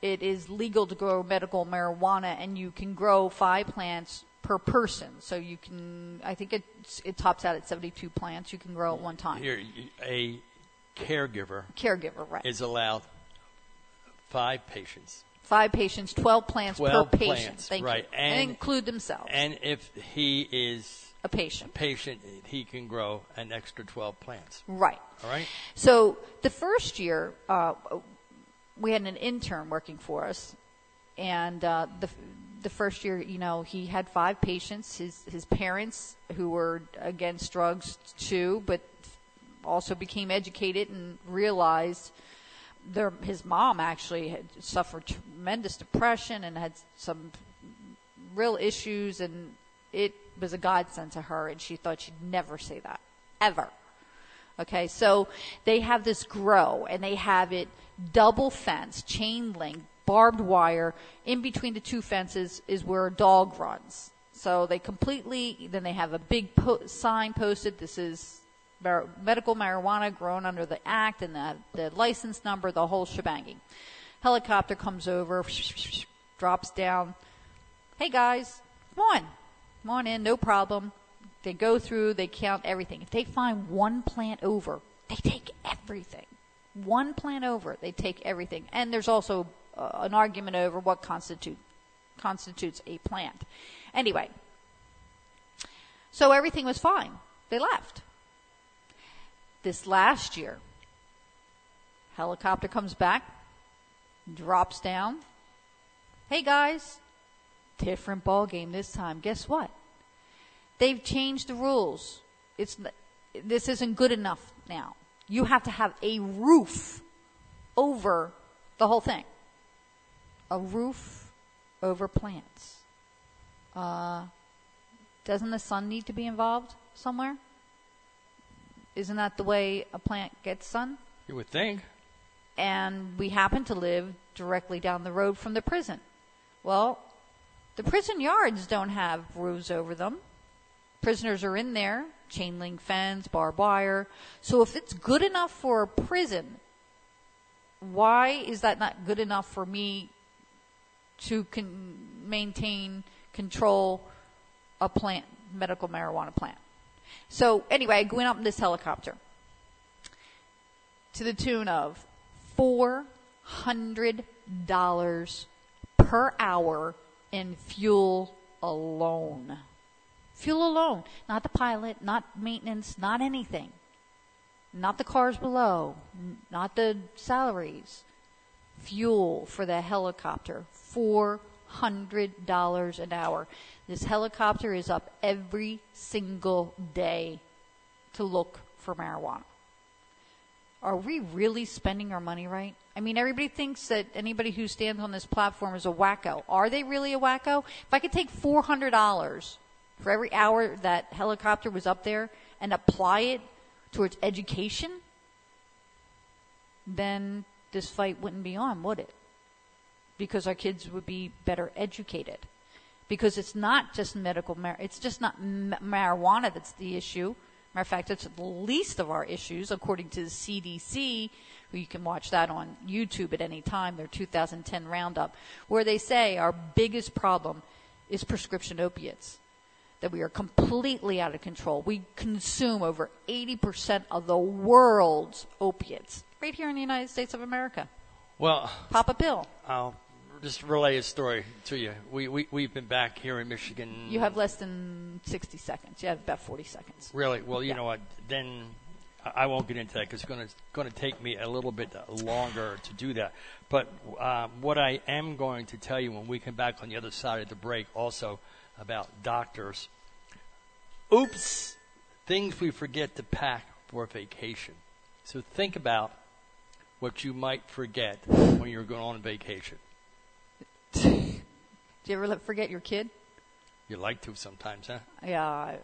it is legal to grow medical marijuana, and you can grow 5 plants per person. So you can, I think it tops out at 72 plants you can grow at one time. Here, a caregiver right. is allowed 5 patients. 5 patients, 12 plants per patient. Plants, Thank right. you. And include themselves. And if he is a patient. He can grow an extra 12 plants. Right. All right. So the first year, we had an intern working for us, and the first year, he had 5 patients. His parents, who were against drugs too, but also became educated and realized his mom actually had suffered tremendous depression and had some real issues, and it was a godsend to her, and she thought she'd never say that, ever. Okay, so they have this grow, and they have it double fence, chain link, barbed wire. In between the 2 fences is where a dog runs. So then they have a big sign posted, this is medical marijuana grown under the act, and the license number, the whole shebanging. Helicopter comes over, drops down. Hey guys, come on in, no problem. They go through, they count everything. If they find 1 plant over, they take everything. 1 plant over, they take everything. And there's also an argument over what constitutes a plant. Anyway, so everything was fine. They left. This last year, helicopter comes back, drops down. Hey guys, different ball game this time. Guess what? They've changed the rules. This isn't good enough now. You have to have a roof over the whole thing. A roof over plants. Doesn't the sun need to be involved somewhere? Isn't that the way a plant gets sun? You would think. And we happen to live directly down the road from the prison. Well, the prison yards don't have roofs over them. Prisoners are in there, chain link fence, barbed wire. So if it's good enough for a prison, why is that not good enough for me to control a plant, medical marijuana plant? So anyway, I went up in this helicopter to the tune of $400 per hour in fuel alone. Fuel alone. Not the pilot, not maintenance, not anything. Not the cars below, not the salaries. Fuel for the helicopter, $400 an hour. This helicopter is up every single day to look for marijuana. Are we really spending our money right? I mean, everybody thinks that anybody who stands on this platform is a wacko. Are they really a wacko? If I could take $400 for every hour that helicopter was up there and apply it towards education, then this fight wouldn't be on, would it? Because our kids would be better educated. Because it's not just it's just not marijuana that's the issue. Matter of fact, it's the least of our issues, according to the CDC. You can watch that on YouTube at any time, their 2010 roundup, where they say our biggest problem is prescription opiates, that we are completely out of control. We consume over 80% of the world's opiates right here in the United States of America. Well, pop a pill. I'll just relay a story to you. We've been back here in Michigan. You have less than 60 seconds. You have about 40 seconds. Really? Well, you know what? Then I won't get into that because it's going to take me a little bit longer to do that. But what I am going to tell you when we come back on the other side of the break also about doctors. Oops, things we forget to pack for vacation. So think about what you might forget when you're going on vacation. Do you ever forget your kid? You like to sometimes, huh? Yeah,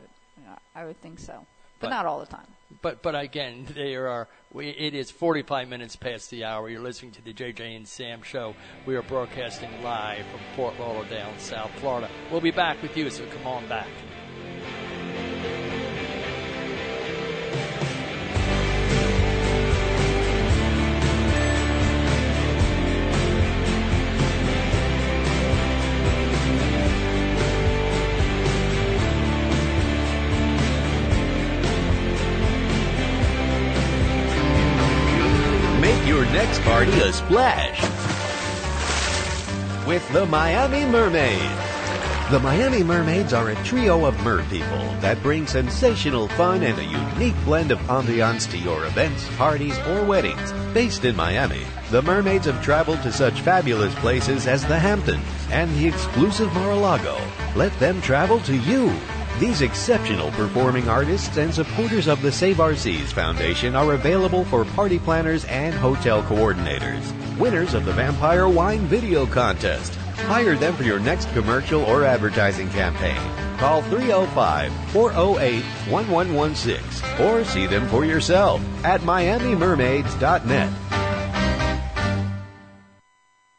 I would think so. But not all the time. But again, it is 45 minutes past the hour. You're listening to the JJ and Sam show. We are broadcasting live from Fort Lauderdale, South Florida. We'll be back with you, so come on back. Next party a splash with the Miami Mermaid. The Miami Mermaids are a trio of mer people that bring sensational fun and a unique blend of ambiance to your events, parties, or weddings. Based in Miami, the Mermaids have traveled to such fabulous places as the Hamptons and the exclusive Mar-a-Lago. Let them travel to you. These exceptional performing artists and supporters of the Save Our Seas Foundation are available for party planners and hotel coordinators. Winners of the Vampire Wine Video Contest. Hire them for your next commercial or advertising campaign. Call 305-408-1116 or see them for yourself at miamimermaids.net.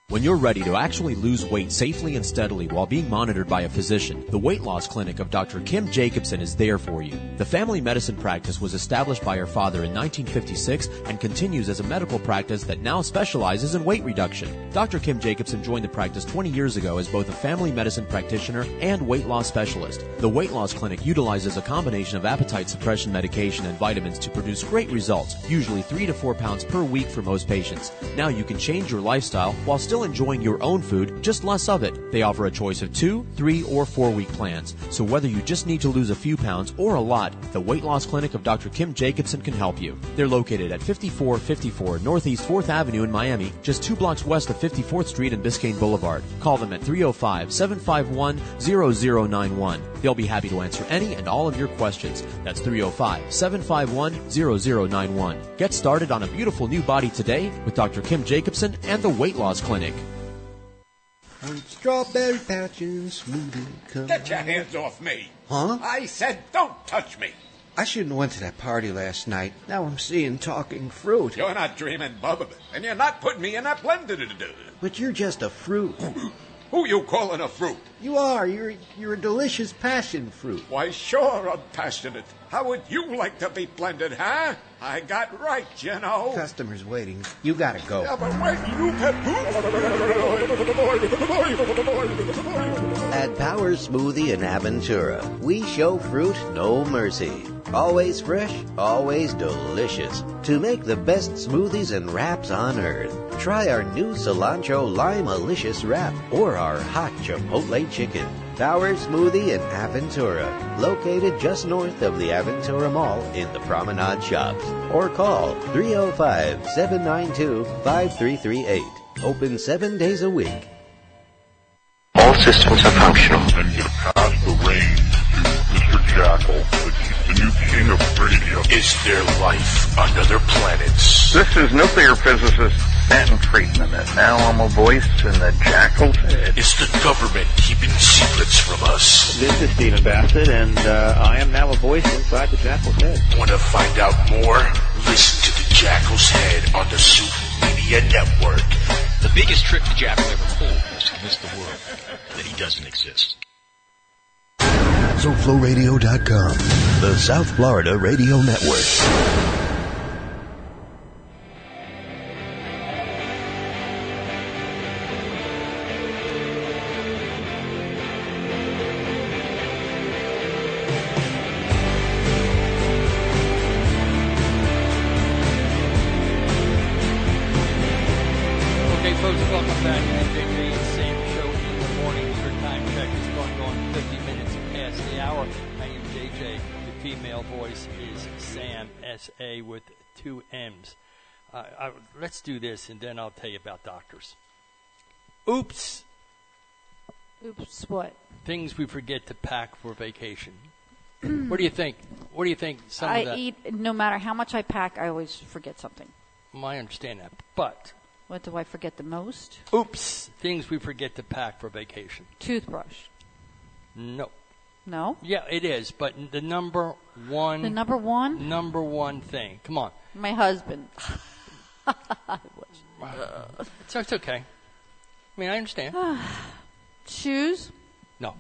When you're ready to actually lose weight safely and steadily while being monitored by a physician, the Weight Loss Clinic of Dr. Kim Jacobson is there for you. The family medicine practice was established by her father in 1956 and continues as a medical practice that now specializes in weight reduction. Dr. Kim Jacobson joined the practice 20 years ago as both a family medicine practitioner and weight loss specialist. The Weight Loss Clinic utilizes a combination of appetite suppression medication and vitamins to produce great results, usually 3 to 4 pounds per week for most patients. Now you can change your lifestyle while still enjoying your own food, just less of it. They offer a choice of 2, 3, or 4-week plans. So whether you just need to lose a few pounds or a lot, the Weight Loss Clinic of Dr. Kim Jacobson can help you. They're located at 5454 Northeast 4th Avenue in Miami, just 2 blocks west of 54th Street and Biscayne Boulevard. Call them at 305-751-0091. They'll be happy to answer any and all of your questions. That's 305-751-0091. Get started on a beautiful new body today with Dr. Kim Jacobson and the Weight Loss Clinic. Strawberry patches, smoothie. Get your hands off me. Huh? I said don't touch me. I shouldn't have went to that party last night. Now I'm seeing talking fruit. You're not dreaming, Bubba, and you're not putting me in that blender. But you're just a fruit. Who you calling a fruit? You are. You're a delicious passion fruit. Why, sure I'm passionate. How would you like to be blended, huh? I got right, you know. Customers waiting. You gotta go. Yeah, but wait, you can... At Power Smoothie in Aventura, we show fruit no mercy. Always fresh, always delicious. To make the best smoothies and wraps on earth, try our new cilantro lime-alicious wrap or our hot chipotle chicken. Power Smoothie in Aventura, located just north of the Aventura Mall in the Promenade Shops. Or call 305-792-5338. Open 7 days a week. All systems are functional. And get past the range to Mr. Jackal, the new king of radio. Is there life on other planets? This is nuclear physicist Stanton Friedman, and now I'm a voice in the Jackal's head. Is the government keeping secrets from us? This is Stephen Bassett, and I am now a voice inside the Jackal's head. Want to find out more? Listen to the Jackal's Head on the Soup Media Network. The biggest trick the Jackal ever pulled was to convince the world that he doesn't exist. SoFloRadio.com, the South Florida Radio Network. Folks, welcome back to the JJ and Sam Show in the morning. Your time check is going on 50 minutes past the hour. I am JJ. The female voice is Sam, S-A with 2 M's. Let's do this, and then I'll tell you about doctors. Oops. Oops, what? Things we forget to pack for vacation. What do you think? What do you think? No matter how much I pack, I always forget something. Well, I understand that, but... What do I forget the most? Oops. Things we forget to pack for vacation. Toothbrush. No. No? Yeah, it is, but the number one... The number one? Number one thing. Come on. My husband. It's okay. I mean, I understand. Shoes? No.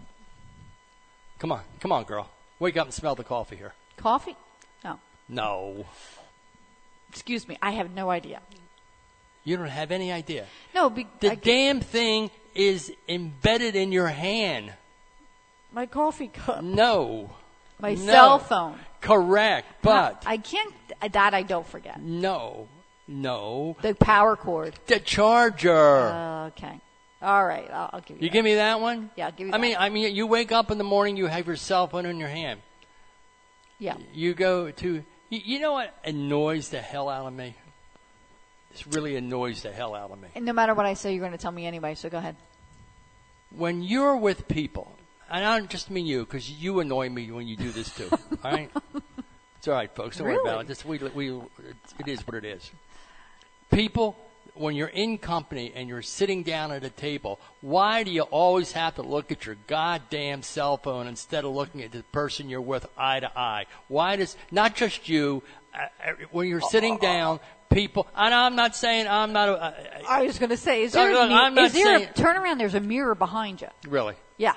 Come on, girl. Wake up and smell the coffee here. Coffee? No. No. Excuse me, I have no idea. You don't have any idea. No, the damn thing is embedded in your hand. My coffee cup. No. My cell phone. Correct, but... I can't... That I don't forget. No. The power cord. The charger. Okay. All right, I'll give you. You give me that one? Yeah, I'll give you. I mean, you wake up in the morning, you have your cell phone in your hand. Yeah. You go to. You know what annoys the hell out of me? This really annoys the hell out of me. And no matter what I say, you're going to tell me anyway. So go ahead. When you're with people, and I don't just mean you, because you annoy me when you do this too. All right. It's all right, folks. Don't worry about it. Just it is what it is. People, when you're in company and you're sitting down at a table, why do you always have to look at your goddamn cell phone instead of looking at the person you're with eye to eye? Why does, not just you, when you're sitting down, people, and I'm not saying I'm not I was going to say, is there a turn around, there's a mirror behind you. Really? Yeah.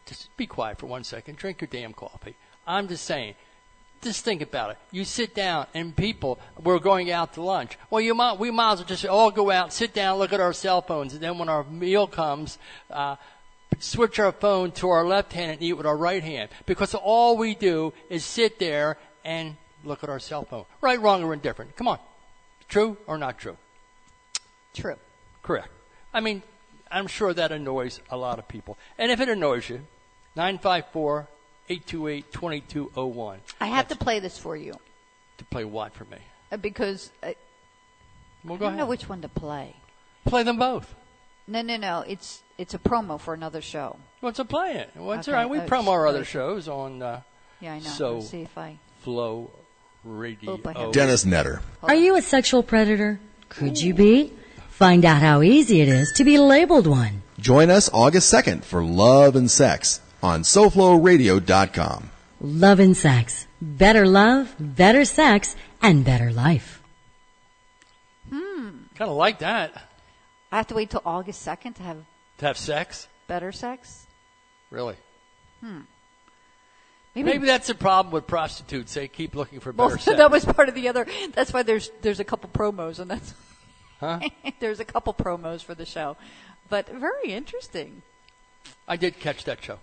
Just be quiet for 1 second. Drink your damn coffee. I'm just saying. Just think about it. You sit down, and people, we're going out to lunch. Well, we might as well just all go out, sit down, look at our cell phones, and then when our meal comes, switch our phone to our left hand and eat with our right hand. Because all we do is sit there and look at our cell phone. Right, wrong, or indifferent. Come on. True or not true? True. Correct. I mean, I'm sure that annoys a lot of people. And if it annoys you, 954-828-2201. I have to play this for you. To play what for me? Because well, I don't know which one to play. Play them both. No. It's a promo for another show. Well, so play it. Well, it's okay. all right. We promo our other shows on yeah, I know. So Let's see if I... Flow Radio. Dennis Netter. Are you a sexual predator? Could you be? Find out how easy it is to be labeled one. Join us August 2nd for Love and Sex on SoFloRadio.com. Love and sex. Better love, better sex, and better life. Kind of like that. I have to wait till August 2nd to have sex? Better sex? Really? Maybe that's the problem with prostitutes. They keep looking for better sex. That was part of the other. That's why there's a couple promos, and that's. Huh? There's a couple promos for the show, but very interesting. I did catch that show.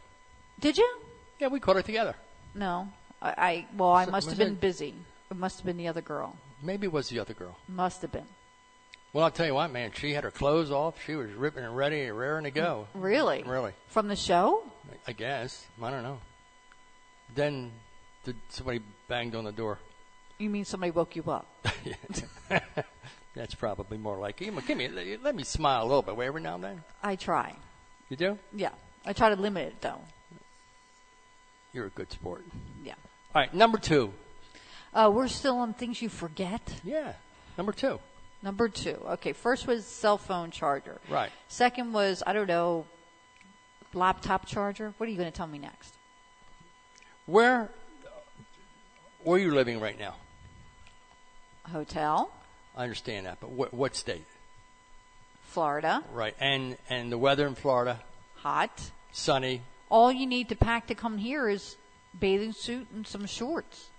Did you? Yeah, we caught it together. No, I must have been busy. It must have been the other girl. Maybe it was the other girl. Must have been. Well, I'll tell you what, man. She had her clothes off. She was ripping and ready and raring to go. Really? Really. From the show? I guess. I don't know. Then somebody banged on the door. You mean somebody woke you up? That's probably more like it. Let me smile a little bit every now and then. I try. You do? Yeah. I try to limit it, though. You're a good sport. Yeah. All right, number 2. We're still on things you forget. Yeah, number 2. Number 2. Okay, first was cell phone charger. Right. Second was, I don't know, laptop charger. What are you going to tell me next? Where are you living right now? Hotel. I understand that, but what state? Florida. Right, and the weather in Florida? Hot. Sunny. All you need to pack to come here is bathing suit and some shorts.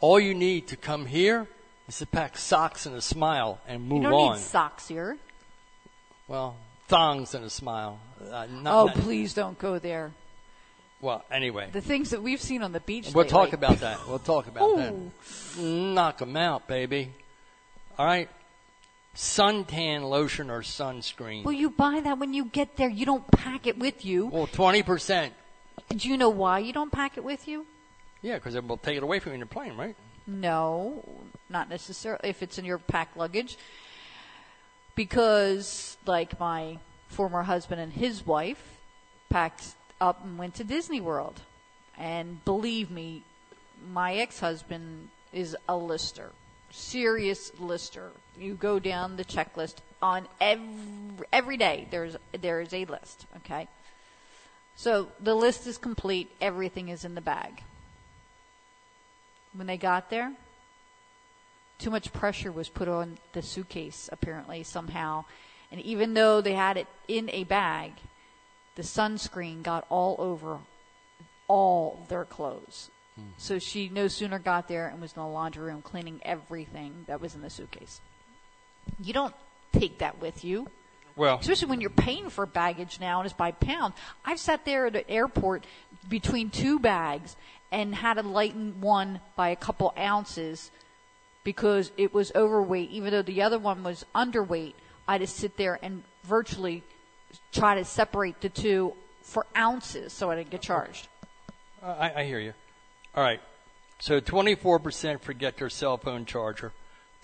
All you need to come here is to pack socks and a smile and move on. You don't need socks here. Well, thongs and a smile. Please don't go there. Well, anyway. The things that we've seen on the beach We'll lately. talk about that. That. Knock them out, baby. All right. Suntan lotion or sunscreen. Well, you buy that when you get there. You don't pack it with you. Well, 20%. Do you know why you don't pack it with you? Yeah, because it will take it away from you in the plane, right? No, not necessarily if it's in your packed luggage. Because, like my former husband and his wife packed up and went to Disney World. And believe me, my ex-husband is a lister. Serious lister. You go down the checklist on every day. There is a list, okay? So the list is complete. Everything is in the bag. When they got there, too much pressure was put on the suitcase, apparently, somehow. And even though they had it in a bag, the sunscreen got all over all their clothes. So she no sooner got there and was in the laundry room cleaning everything that was in the suitcase. You don't take that with you. Well, especially when you're paying for baggage now and it's by pound. I've sat there at an airport between two bags and had to lighten one by a couple ounces because it was overweight. Even though the other one was underweight, I had to sit there and virtually try to separate the two for ounces so I didn't get charged. I hear you. All right. So 24% forget their cell phone charger.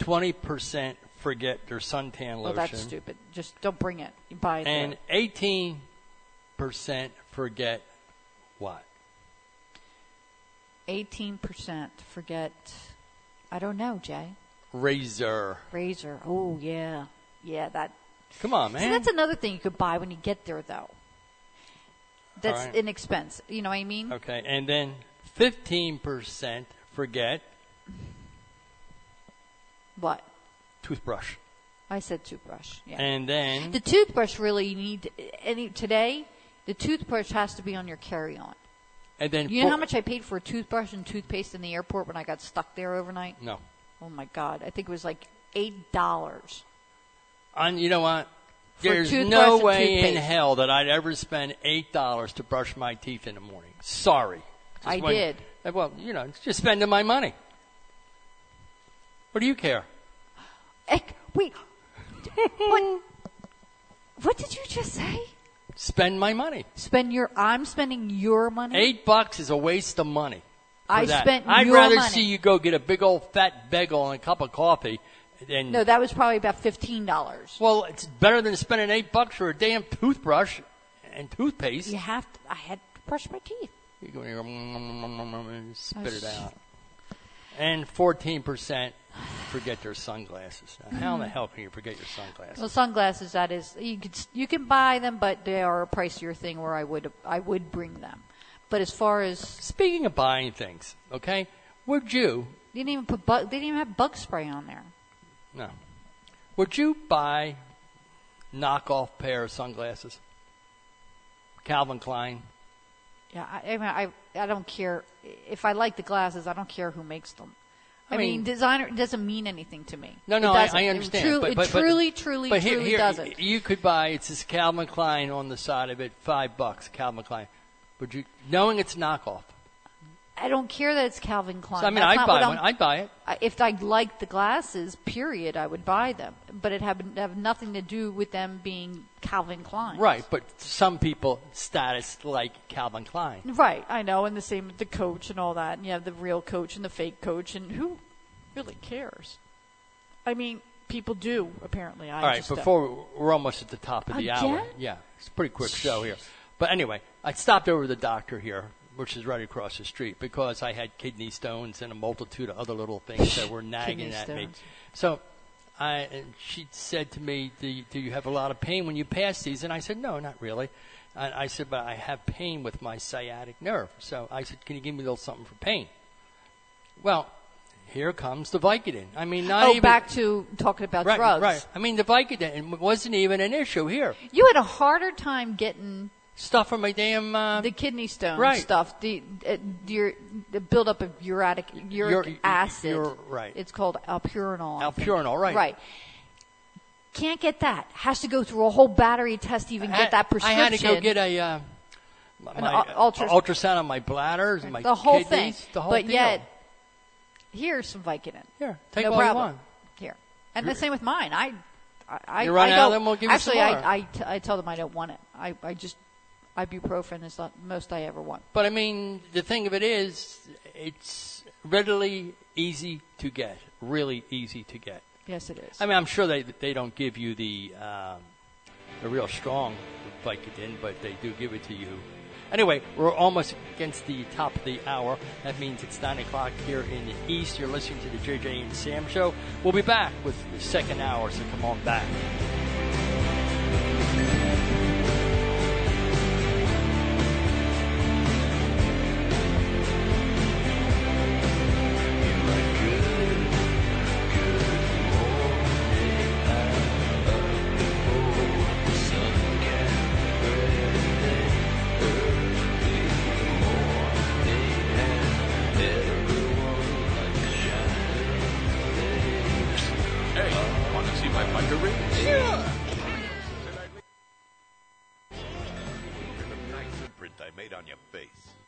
20% forget their suntan lotion. Well, that's stupid. Just don't bring it. You buy it. And 18% forget what? 18% forget, I don't know, Jay. Razor. Oh, yeah. Yeah, that. Come on, man. See, that's another thing you could buy when you get there, though. That's right. inexpensive. You know what I mean? Okay. And then 15% forget. What? Toothbrush. I said toothbrush. Yeah. And then the toothbrush really today. The toothbrush has to be on your carry-on. And then you know how much I paid for a toothbrush and toothpaste in the airport when I got stuck there overnight? No. Oh my God! I think it was like $8. You know what? There's no way in hell that I'd ever spend $8 to brush my teeth in the morning. Sorry. I did. Well, it's just spending my money. What do you care? Wait. What did you just say? Spend my money. I'm spending your money? $8 is a waste of money. I'd rather money. See you go get a big old fat bagel and a cup of coffee. No, that was probably about $15. Well, it's better than spending $8 for a damn toothbrush and toothpaste. I had to brush my teeth. You go here, spit it out. And 14% forget their sunglasses. Now, how in the hell can you forget your sunglasses? Well, sunglasses, that is, you can buy them, but they are a pricier thing where I would bring them. But as far as speaking of buying things, okay, would you? They didn't even have bug spray on there. No. Would you buy knockoff pair of sunglasses? Calvin Klein. Yeah, I don't care if I like the glasses. I don't care who makes them. I mean, designer doesn't mean anything to me. No, I understand. It truly doesn't. You could buy, it says Calvin Klein on the side of it, $5, Calvin Klein. Would you, knowing it's knockoff? I don't care that it's Calvin Klein. So, I'd buy one. I'd buy it. If I liked the glasses, period, I would buy them. But it have nothing to do with them being Calvin Klein. Right, but some people status like Calvin Klein. Right, I know, and the same with the Coach and all that. And you have the real Coach and the fake Coach, and who really cares? I mean, people do, apparently. All right, we're almost at the top of the hour. Yeah, it's a pretty quick show here. But anyway, I stopped over to the doctor here, which is right across the street, because I had kidney stones and a multitude of other little things that were nagging at me. So she said to me, do you have a lot of pain when you pass these? And I said, no, not really. And I said, but I have pain with my sciatic nerve. So I said, can you give me a little something for pain? Well, here comes the Vicodin. I mean, back to talking about drugs. Right. I mean, the Vicodin wasn't even an issue here. You had a harder time getting stuff from my damn the kidney stone stuff, the buildup of uric acid. Right. It's called alpurinol. Alpurinol, right? Right. Can't get that. Has to go through a whole battery test to even get that prescription. I had to go get an ultrasound on my bladders and my the whole kidneys, thing. The whole but deal. Here's some Vicodin. Here, take no all problem. you want. Here, and the same with mine. You run out of them, we'll give you some more. I tell them I don't want it. I just ibuprofen is the most I ever want. But I mean, the thing of it is, it's readily easy to get. Really easy to get. Yes, it is. I mean, I'm sure they don't give you the real strong Vicodin, but they do give it to you. Anyway, we're almost against the top of the hour. That means it's 9 o'clock here in the East. You're listening to the JJ and Sam Show. We'll be back with the second hour, so come on back.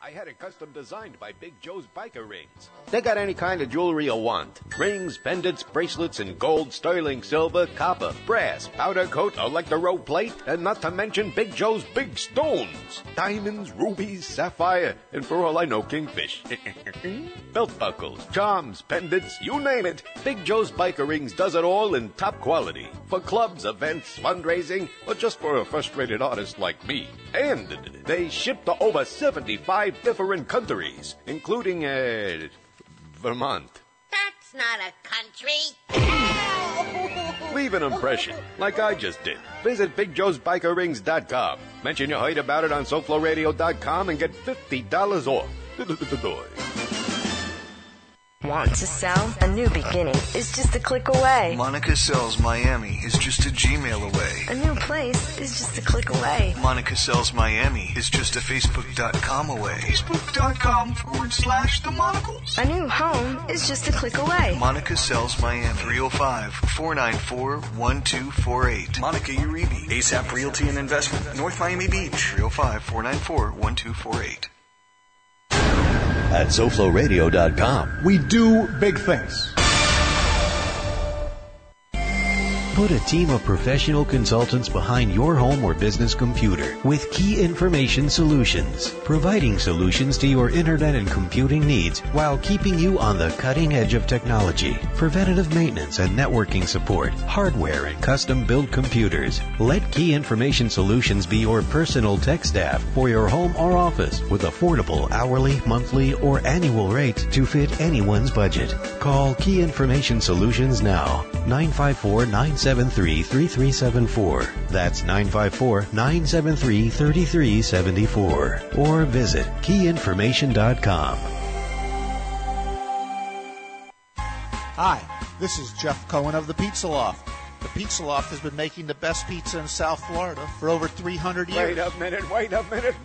I I had it custom designed by Big Joe's Biker Rings. They got any kind of jewelry you want. Rings, pendants, bracelets in gold, sterling silver, copper, brass, powder coat, electro plate, and not to mention Big Joe's big stones. Diamonds, rubies, sapphire, and for all I know, kingfish. Belt buckles, charms, pendants, you name it. Big Joe's Biker Rings does it all in top quality. For clubs, events, fundraising, or just for a frustrated artist like me. And they ship to over 75 different countries, including, Vermont. That's not a country. Leave an impression, like I just did. Visit BigJoe'sBikerRings.com. Mention you heard about it on SoFloRadio.com and get $50 off. Want to sell? A new beginning is just a click away. Monica Sells Miami is just a Gmail away. A new place is just a click away. Monica Sells Miami is just a Facebook.com away. Facebook.com/The Monocles. A new home is just a click away. Monica Sells Miami. 305-494-1248. Monica Uribe. ASAP Realty and Investment. North Miami Beach. 305-494-1248. At SoFloRadio.com. We do big things. Put a team of professional consultants behind your home or business computer with Key Information Solutions, providing solutions to your internet and computing needs while keeping you on the cutting edge of technology. Preventative maintenance and networking support, hardware and custom-built computers. Let Key Information Solutions be your personal tech staff for your home or office with affordable hourly, monthly, or annual rates to fit anyone's budget. Call Key Information Solutions now. 954-973-3374. That's 954-973-3374. Or visit keyinformation.com. Hi, this is Jeff Cohen of the Pizza Loft. The Pizza Loft has been making the best pizza in South Florida for over 300 years. Wait a minute.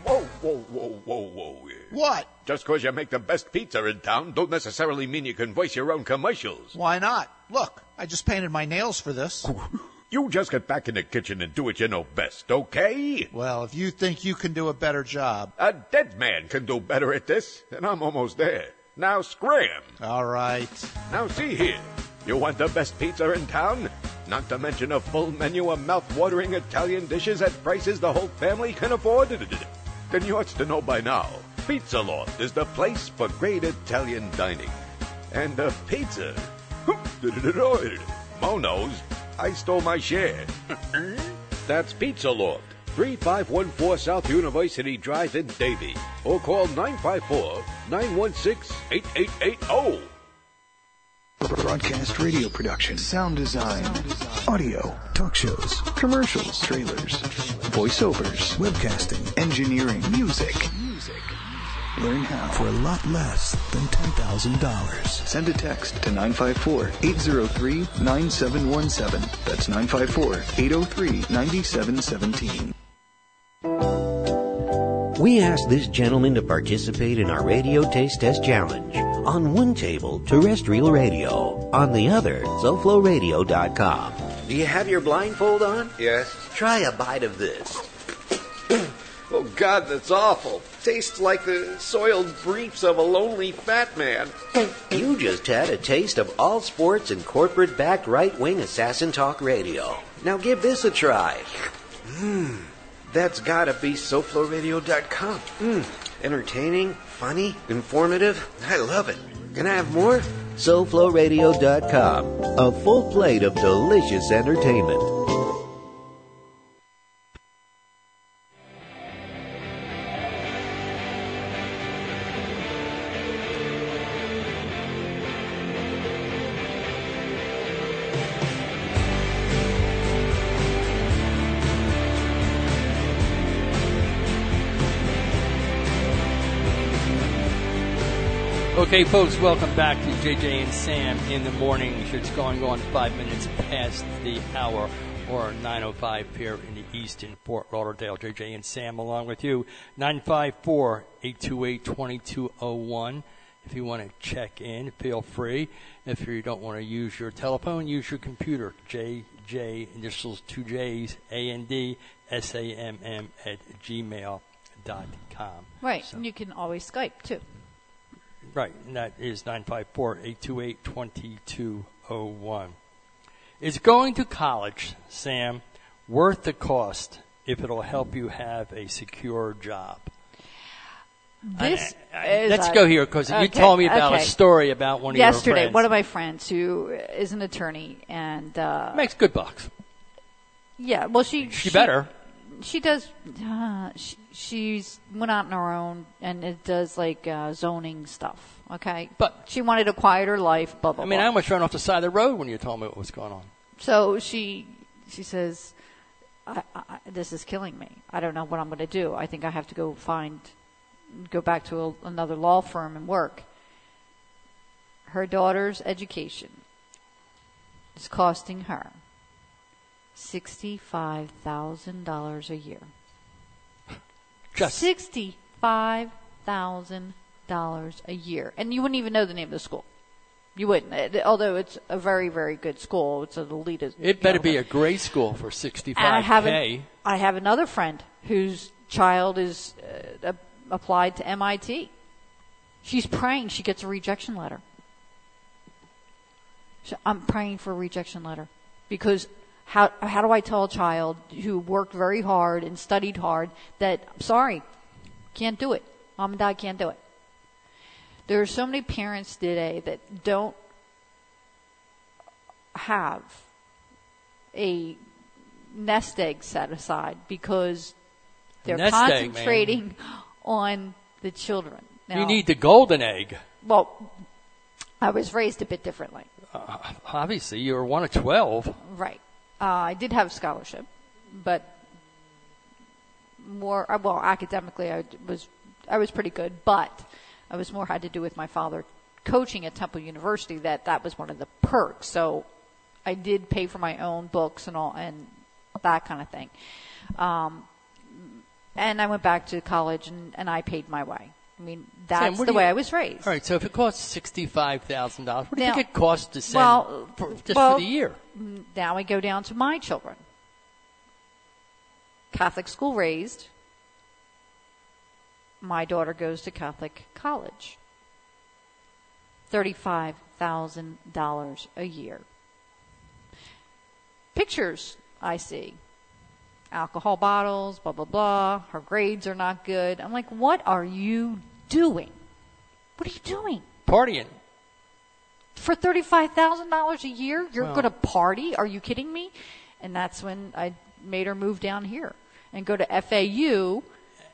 Whoa. What? Just because you make the best pizza in town don't necessarily mean you can voice your own commercials. Why not? Look, I just painted my nails for this. You just get back in the kitchen and do what you know best, okay? Well, if you think you can do a better job. A dead man can do better at this, and I'm almost there. Now scram. All right. Now see here. You want the best pizza in town? Not to mention a full menu of mouth-watering Italian dishes at prices the whole family can afford? Then you ought to know by now. Pizza Loft is the place for great Italian dining. And the pizza... Mo knows. I stole my share. That's Pizza Loft, 3514 South University Drive in Davie. Or call 954-916-8880. Broadcast radio production, sound design, audio, talk shows, commercials, trailers, voiceovers, webcasting, engineering, music. Learn how for a lot less than $10,000. Send a text to 954-803-9717. That's 954-803-9717. We asked this gentleman to participate in our radio taste test challenge. On one table, terrestrial radio. On the other, SoFloRadio.com. Do you have your blindfold on? Yes. Try a bite of this. Oh, God, that's awful. Tastes like the soiled briefs of a lonely fat man. You just had a taste of all sports and corporate-backed right-wing assassin talk radio. Now give this a try. That's gotta be SoFloRadio.com. Entertaining, funny, informative. I love it. Can I have more? SoFloRadio.com. A full plate of delicious entertainment. Okay, folks, welcome back to JJ and Sam in the morning. It's going on 5 minutes past the hour, or 9:05 here in the Eastern Fort Lauderdale. JJ and Sam along with you. 954-828-2201. If you want to check in, feel free. If you don't want to use your telephone, use your computer. JJ, initials 2 J's, AND, SAMM @gmail.com. SammGracie.com. Right. So. And you can always Skype, too. Right. And that is 954-828-2201. Is going to college, Sam, worth the cost if it'll help you have a secure job? Let's go here because you told me about a story about one of your friends. Yesterday, one of my friends who is an attorney and makes good bucks. Yeah, well, she better. She does. She's went out on her own and it does like zoning stuff. Okay, but she wanted to quiet her life. Blah blah. I mean, I almost ran off the side of the road when you told me what was going on. So she says, "This is killing me. I don't know what I'm going to do. I think I have to go back to another law firm and work." Her daughter's education is costing her $65,000 a year. Just $65,000 a year, and you wouldn't even know the name of the school. You wouldn't, although it's a very, very good school. It's an elite. It better be a great school for $65K. I have another friend whose child is applied to MIT. She's praying she gets a rejection letter. So I'm praying for a rejection letter because how do I tell a child who worked very hard and studied hard that, sorry, can't do it. Mom and Dad can't do it. There are so many parents today that don't have a nest egg set aside because they're concentrating on the children. Now, you need the golden egg. Well, I was raised a bit differently. Obviously, you were one of 12. Right. I did have a scholarship, but more academically, I was pretty good, but I was more had to do with my father coaching at Temple University. That was one of the perks. So I did pay for my own books and all and that kind of thing. And I went back to college and I paid my way. I mean, that's the way I was raised. All right, so if it costs $65,000, what do you think it costs to send for the year? Now we go down to my children. Catholic school raised. My daughter goes to Catholic college. $35,000 a year. Pictures I see. Alcohol bottles, blah, blah, blah. Her grades are not good. I'm like, what are you doing? What are you doing? Partying. For $35,000 a year, you're going to party? Are you kidding me? And that's when I made her move down here and go to FAU.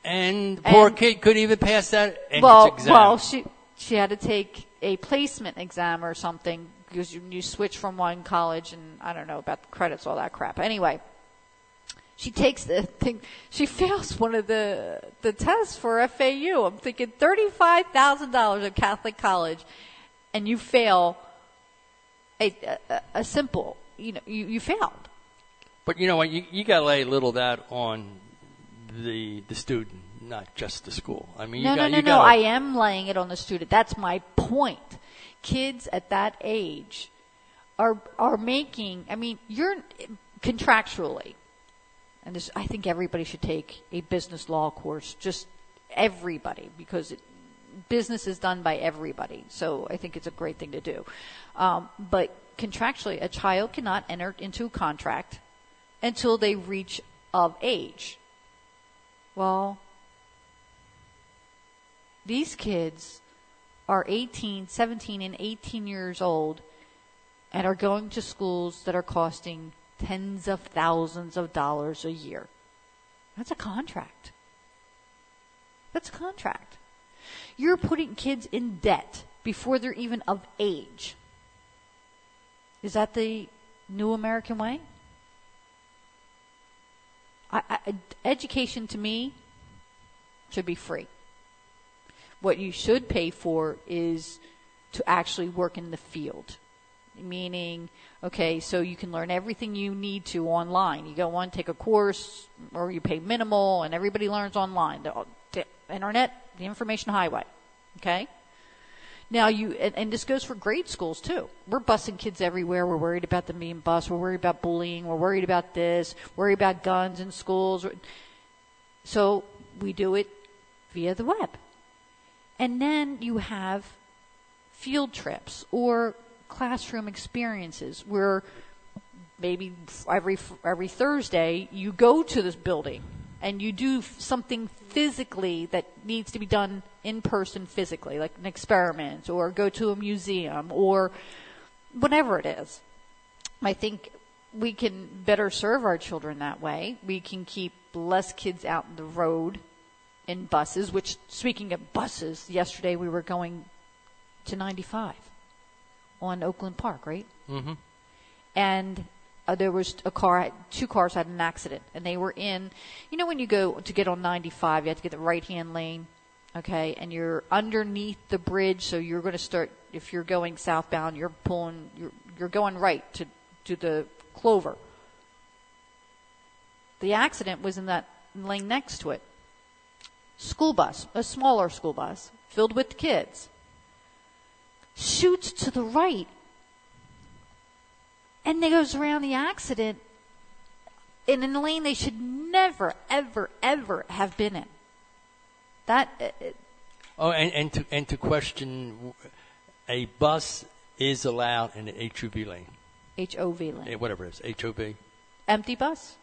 And poor kid couldn't even pass that entrance exam. Well, she had to take a placement exam or something because you switch from one college and I don't know about the credits, all that crap. Anyway. She takes the thing. She fails one of the tests for FAU. I'm thinking $35,000 at Catholic college, and you fail a simple. You failed. But you know what? You got to lay a little of that on the student, not just the school. I mean, no. I am laying it on the student. That's my point. Kids at that age are making. I mean, you're contractually. And I think everybody should take a business law course, just everybody, because business is done by everybody. So I think it's a great thing to do. But contractually, a child cannot enter into a contract until they reach of age. Well, these kids are 17 and 18 years old and are going to schools that are costing tens of thousands of dollars a year. That's a contract. You're putting kids in debt before they're even of age. Is that the new American way? Education to me should be free. What you should pay for is to actually work in the field. Meaning, okay, so you can learn everything you need to online. You go on, take a course, or you pay minimal, and everybody learns online. The internet, the information highway. Okay? Now, and this goes for grade schools, too. We're busing kids everywhere. We're worried about them being bused. We're worried about bullying. We're worried about this. Worried about guns in schools. So we do it via the web. And then you have field trips or classroom experiences where maybe every Thursday you go to this building and you do something physically that needs to be done in person physically, like an experiment, or go to a museum, or whatever it is. I think we can better serve our children that way. We can keep less kids out on the road in buses, which, speaking of buses, yesterday we were going to 95 on Oakland Park, right? Mm-hmm. And there was two cars had an accident, and they were in, when you go to get on 95, you have to get the right-hand lane, okay, and you're underneath the bridge, so you're going to start, if you're going southbound, you're going right to the Clover. The accident was in that lane next to it. School bus, a smaller school bus, filled with kids, shoots to the right, and they goes around the accident in a lane they should never, ever, ever have been in. And to question, a bus is allowed in an HOV lane. HOV lane. Whatever it is, HOV. Empty bus?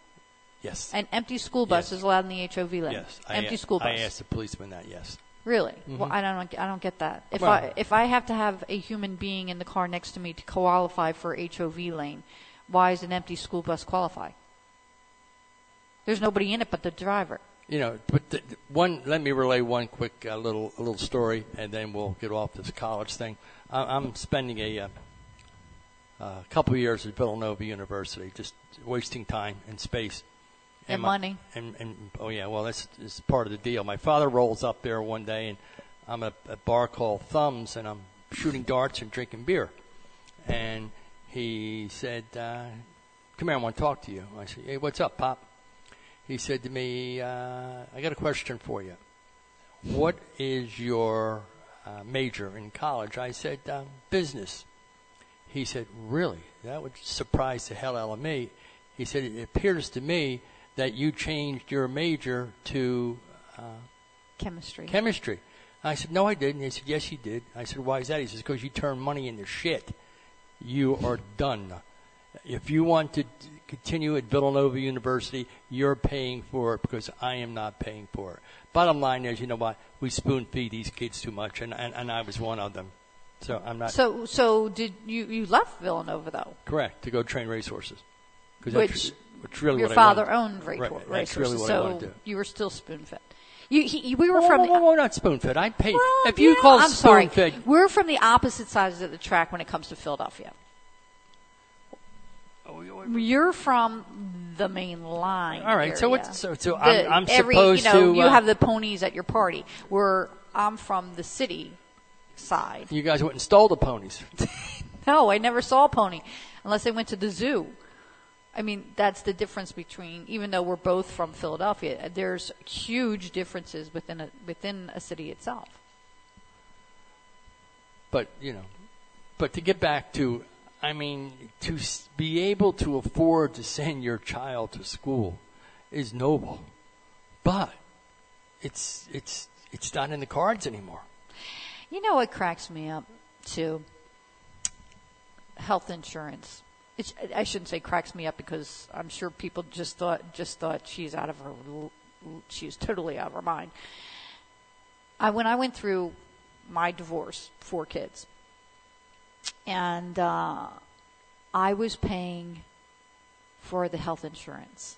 Yes. An empty school bus is allowed in the HOV lane. Yes. Empty school bus. I asked the policeman that. Yes. Really? Mm-hmm. Well, I don't get that. If I have to have a human being in the car next to me to qualify for HOV lane, why is an empty school bus qualify? There's nobody in it but the driver. But let me relay one quick little story, and then we'll get off this college thing. I'm spending a couple of years at Villanova University, just wasting time and space. And money. And oh yeah, well that's part of the deal. My father rolls up there one day, and I'm at a bar called Thumbs, and I'm shooting darts and drinking beer. And he said, "Come here, I want to talk to you." I said, "Hey, what's up, Pop?" He said to me, "I got a question for you. What is your major in college?" I said, "Business." He said, "Really? That would surprise the hell out of me." He said, "It appears to me that you changed your major to chemistry." I said, "No, I didn't." He said, "Yes, you did." I said, "Why is that?" He says, "Because you turn money into shit. You are done. If you want to continue at Villanova University, you're paying for it because I am not paying for it." Bottom line is, you know what? We spoon feed these kids too much, and I was one of them. So I'm not. So did you left Villanova though? Correct, to go train racehorses. Which really your what father owned racehorses. That's really what I wanted to do. You were still spoon fed. We were not spoon fed. I paid. Well, if you call I'm spoon fed, sorry. We're from the opposite sides of the track when it comes to Philadelphia. You're from the main line. All right, area. so I'm supposed to. You have the ponies at your party. Where I'm from the city side. You guys went and stole the ponies. No, I never saw a pony unless I went to the zoo. I mean, that's the difference between, even though we're both from Philadelphia, there's huge differences within a city itself. But to get back to, to be able to afford to send your child to school is noble, but it's not in the cards anymore. You know what cracks me up too? Health insurance. I shouldn't say cracks me up because I'm sure people just thought she's totally out of her mind. When I went through my divorce, 4 kids, and I was paying for the health insurance.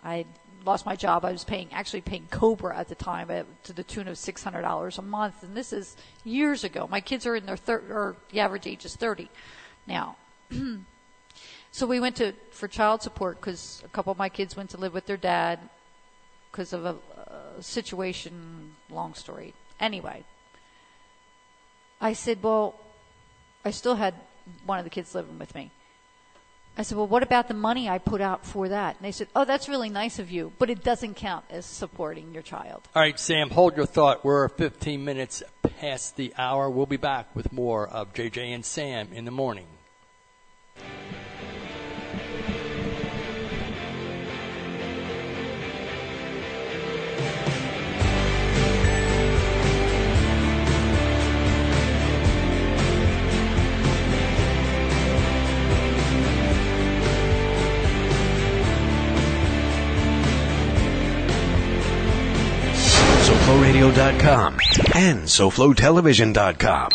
I lost my job. I was actually paying Cobra at the time to the tune of $600 a month, and this is years ago. My kids are in their the average age is 30 now. So we went for child support because a couple of my kids went to live with their dad because of a situation, long story. Anyway, I said, well, I still had one of the kids living with me. I said, well, what about the money I put out for that? And they said, oh, that's really nice of you, but it doesn't count as supporting your child. All right, Sam, hold your thought. We're 15 minutes past the hour. We'll be back with more of JJ and Sam in the morning. SoFloRadio.com and SoFloTelevision.com.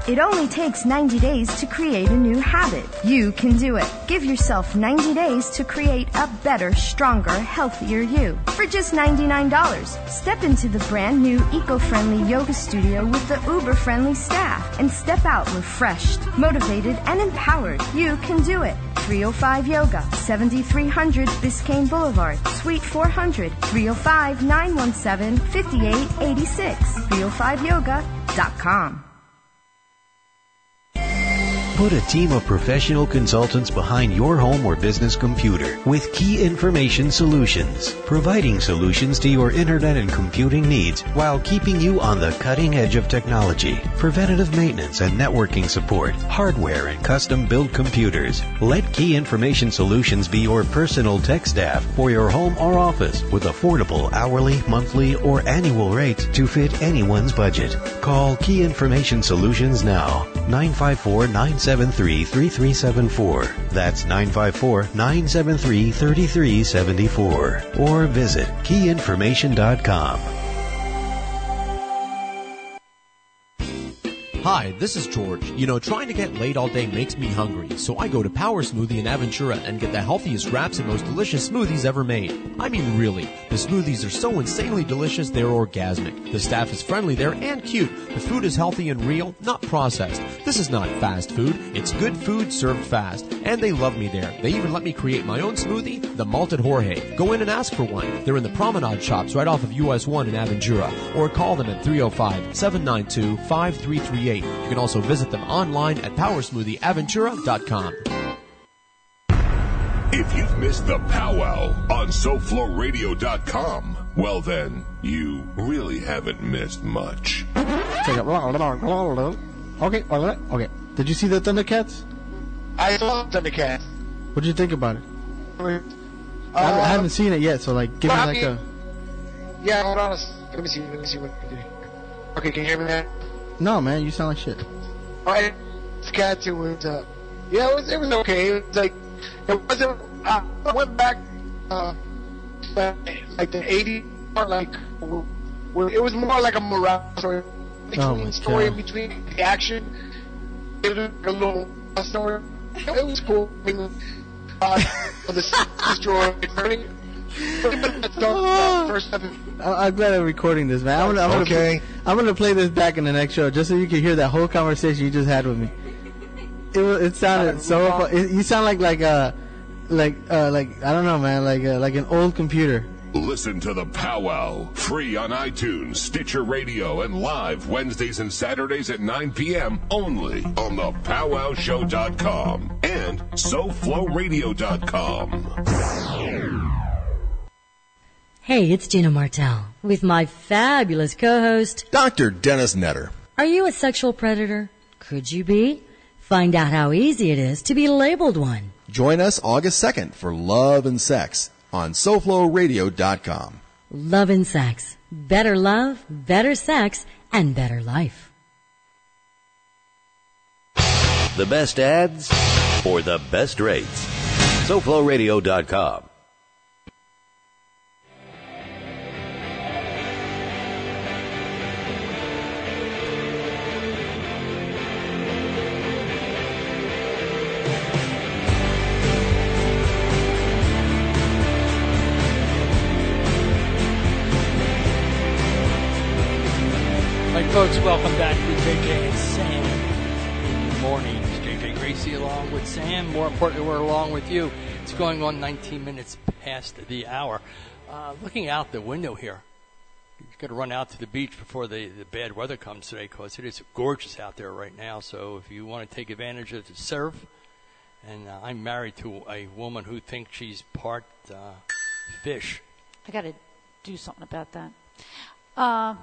It only takes 90 days to create a new habit. You can do it. Give yourself 90 days to create a better, stronger, healthier you. For just $99, step into the brand new eco-friendly yoga studio with the uber-friendly staff and step out refreshed, motivated, and empowered. You can do it. 305 Yoga, 7300 Biscayne Boulevard, Suite 400, 305-917-5886, 305yoga.com. Put a team of professional consultants behind your home or business computer with Key Information Solutions, providing solutions to your internet and computing needs while keeping you on the cutting edge of technology. Preventative maintenance and networking support, hardware and custom-built computers. Let Key Information Solutions be your personal tech staff for your home or office with affordable hourly, monthly, or annual rates to fit anyone's budget. Call Key Information Solutions now, 954-973-3374. That's 954-973-3374. Or visit keyinformation.com. Hi, this is George. You know, trying to get laid all day makes me hungry, so I go to Power Smoothie in Aventura and get the healthiest wraps and most delicious smoothies ever made. I mean, really, the smoothies are so insanely delicious, they're orgasmic. The staff is friendly there and cute. The food is healthy and real, not processed. This is not fast food. It's good food served fast. And they love me there. They even let me create my own smoothie, the Malted Jorge. Go in and ask for one. They're in the Promenade shops right off of US 1 in Aventura. Or call them at 305-792-5338. You can also visit them online at powersmoothieaventura.com. If you've missed the powwow on SoFloRadio.com, well then, you really haven't missed much. Okay. Did you see the Thundercats? I saw Thundercats. What did you think about it? I haven't seen it yet, so like, give me like a... Yeah, hold on. Let me see what I can do. Okay, can you hear me now? No, man, you sound like shit. Alright, Thundercats, it was, yeah, it was okay. It was like, it wasn't, I went back, like the 80s, or like, it was more like a morale story. Story in between the action. It was a little story. It was cool. I mean, the destroy turning. I'm glad I'm recording this, man. I'm gonna play this back in the next show just so you can hear that whole conversation you just had with me. It sounded so fun. You sound like I don't know, man, like an old computer. Listen to the powwow free on iTunes, Stitcher Radio, and live Wednesdays and Saturdays at 9 p.m. only on the powwowshow.com and SoFloRadio.com. Hey, it's Gina Martell with my fabulous co-host, Dr. Dennis Netter. Are you a sexual predator? Could you be? Find out how easy it is to be labeled one. Join us August 2nd for Love and Sex on SoFloRadio.com. Love and sex. Better love, better sex, and better life. The best ads or the best rates? SoFloRadio.com. Folks, welcome back to JJ and Sam in the mornings. JJ Gracie along with Sam. More importantly, we're along with you. It's going on 19 minutes past the hour. Looking out the window here, you've got to run out to the beach before the bad weather comes today because it is gorgeous out there right now. So if you want to take advantage of the surf, and I'm married to a woman who thinks she's part fish. I got to do something about that. Yeah.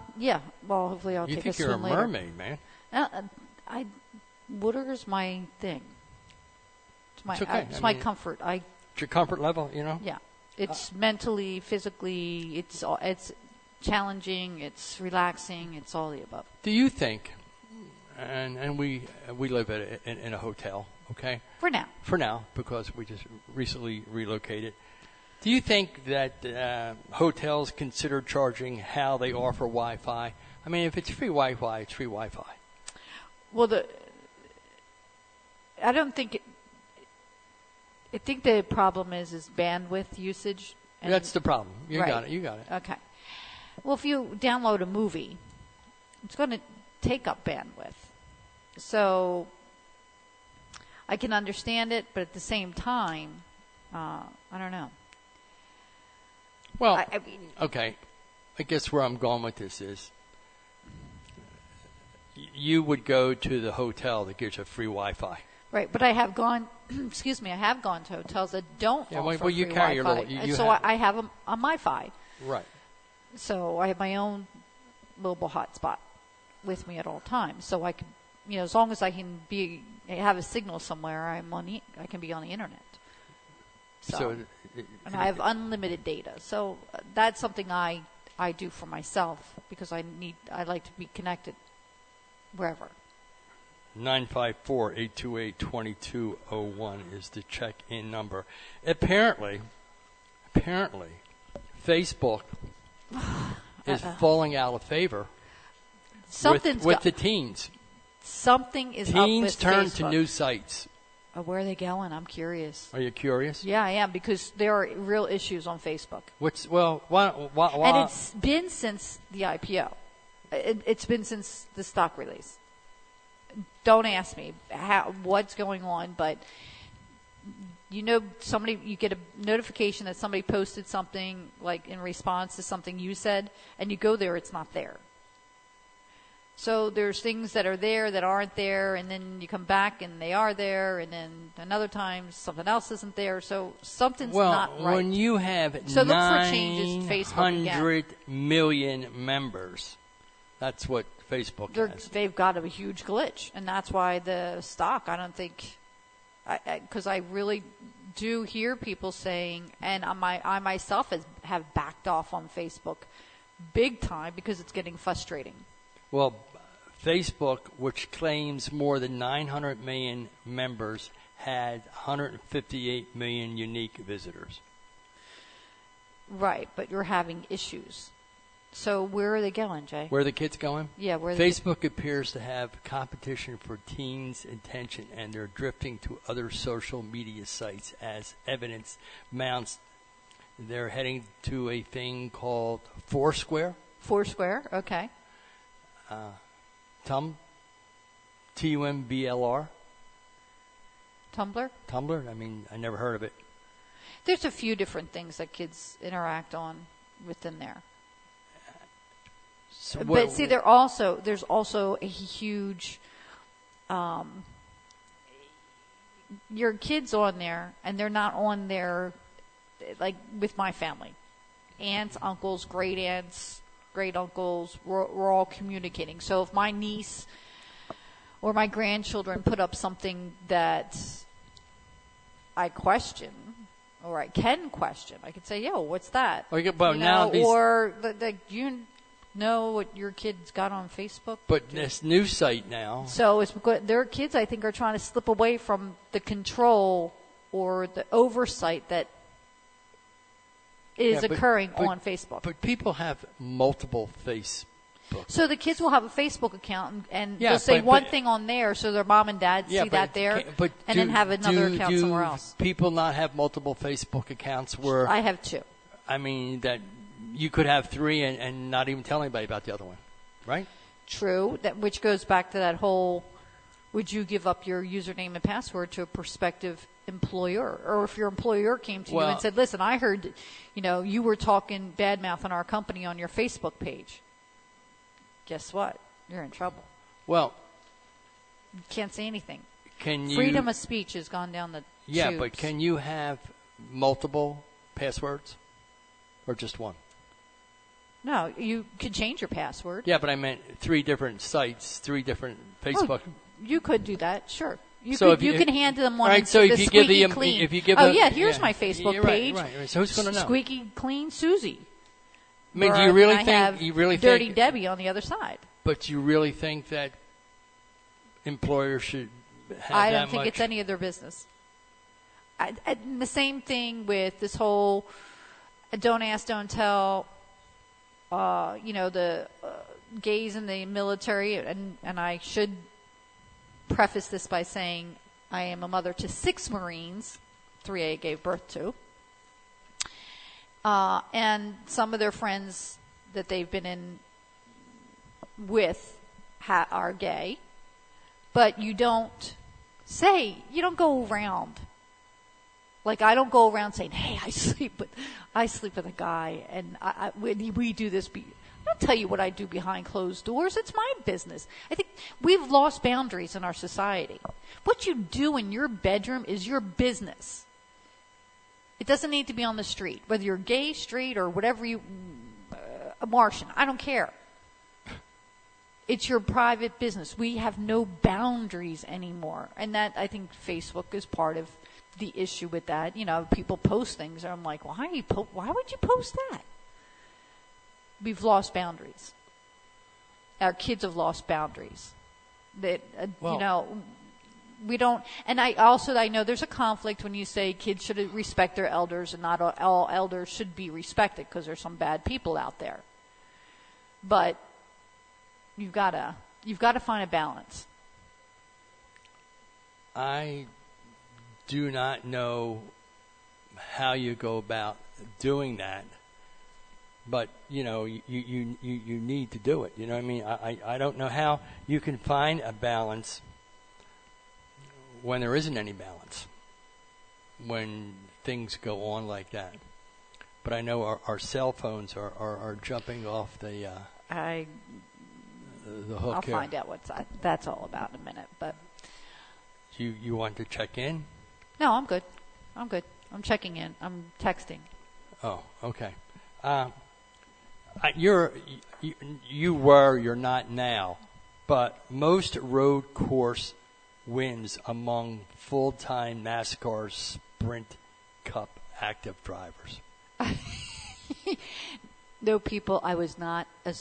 Well, hopefully I'll take a swim later. You think you're a mermaid, man? Water is my thing. It's okay. It's my comfort. It's your comfort level, you know? Yeah. It's mentally, physically, it's challenging, it's relaxing, it's all the above. Do you think, and we live in a hotel, okay? For now. For now, because we just recently relocated. Do you think that hotels consider charging how they offer Wi-Fi? I mean, if it's free Wi-Fi, it's free Wi-Fi. Well, I don't think I think the problem is bandwidth usage. And that's the problem. You right. got it. You got it. Okay. Well, if you download a movie, it's going to take up bandwidth. So I can understand it, but at the same time, I don't know. Well, okay. I guess where I'm going with this is you would go to the hotel that gives you free Wi-Fi. Right, but I have gone, excuse me, I have gone to hotels that don't offer well, you free carry Wi-Fi. your little, so I have a Wi-Fi. Right. So I have my own mobile hotspot with me at all times. So I can, as long as I can have a signal somewhere, I can be on the internet. So and I have unlimited data. So that's something I do for myself because I like to be connected wherever. 954-828-2201 is the check-in number. Apparently, Facebook is falling out of favor with the teens. Something is teens up with turn Facebook. To new sites. Where are they going? I'm curious. Are you curious? Yeah, I am, because there are real issues on Facebook. Why? And it's been since the IPO. It's been since the stock release. Don't ask me what's going on, but you get a notification that somebody posted something like in response to something you said, and you go there, it's not there. So there's things that are there that aren't there, and then you come back and they are there, and then another time something else isn't there. So something's not right. When you have look for changes, Facebook 900 million members, that's what Facebook has. They've got a huge glitch, and that's why the stock, I don't think, because I really do hear people saying, and I myself have backed off on Facebook big time because it's getting frustrating. Well, Facebook, which claims more than 900 million members, had 158 million unique visitors. Right, but you're having issues. So where are they going, Jay? Where are the kids going? Yeah, where Facebook appears to have competition for teens' attention, and they're drifting to other social media sites as evidence mounts. They're heading to a thing called Foursquare. Foursquare, okay. TUMBLR. Tumblr? Tumblr? I mean, I never heard of it. There's a few different things that kids interact on within there. So but see, there's also a huge, your kids on there, and they're not on there, like with my family. Aunts, uncles, great aunts, great uncles, we're all communicating. So if my niece or my grandchildren put up something that I question, or I can question, I could say, "Yo, what's that?" Or you know what your kids got on Facebook? But this new site now. So it's because their kids, I think, are trying to slip away from the control or the oversight that is occurring on Facebook. But people have multiple Facebooks. So the kids will have a Facebook account and they'll say one thing on there, so their mom and dad see that there, and then have another account somewhere else. People not have multiple Facebook accounts where I have two. I mean that you could have three and not even tell anybody about the other one, right? True. Which goes back to that whole: would you give up your username and password to a prospective employer, or if your employer came to you and said, "Listen, I heard, you were talking bad mouth on our company on your Facebook page." Guess what? You're in trouble. Well, you can't say anything. Freedom of speech has gone down the Yeah, tubes. but can you have multiple passwords or just one? No, you could change your password. Yeah, but I meant 3 different sites, 3 different Facebook. Oh, you could do that, sure. You can hand them one. Right, so if you give clean. Here's my Facebook page. Right. So who's going to know? Squeaky clean Susie. I mean, do you really think Dirty Debbie on the other side? But you really think that employers should have I don't think it's any of their business. The same thing with this whole don't ask, don't tell. The gays in the military, and I should preface this by saying I am a mother to 6 Marines, 3 I gave birth to, and some of their friends that they've been in with are gay, but you don't go around. Like, I don't go around saying, hey, I sleep with a guy, and we do this. I don't tell you what I do behind closed doors. It's my business. I think we've lost boundaries in our society. What you do in your bedroom is your business. It doesn't need to be on the street. Whether you're gay, straight, or whatever a Martian, I don't care. It's your private business. We have no boundaries anymore. And that, I think, Facebook is part of the issue with that. People post things, and I'm like, why would you post that? We've lost boundaries. Our kids have lost boundaries. That we don't. And I know there's a conflict when you say kids should respect their elders, and not all elders should be respected, because there's some bad people out there. But you've got to find a balance. I do not know how you go about doing that, but you need to do it. You know what I mean? I don't know how you can find a balance when there isn't any balance, when things go on like that. But I know our cell phones are jumping off the hook. I'll find out what that's all about in a minute. But you want to check in? No, I'm good. I'm checking in. I'm texting. Oh, okay. You're not now, but most road course wins among full-time NASCAR Sprint Cup active drivers. No, people, I was not a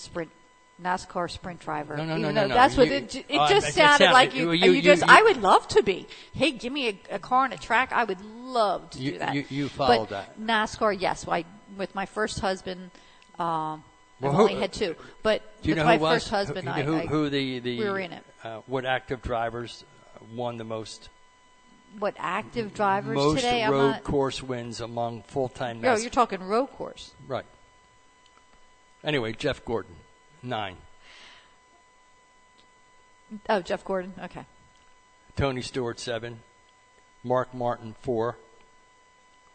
NASCAR sprint driver. No. That's what it just sounded like. I would love to be. Hey, give me a car and a track. I would love to do that. You followed that. NASCAR, yes. With my first husband, I've only had 2. But with my first husband, we were in it. What active drivers won the most? What active drivers most today? Most road course wins among full-time NASCAR. No, you're talking road course. Right. Anyway, Jeff Gordon. 9. Oh, Jeff Gordon. Okay. Tony Stewart 7. Mark Martin 4.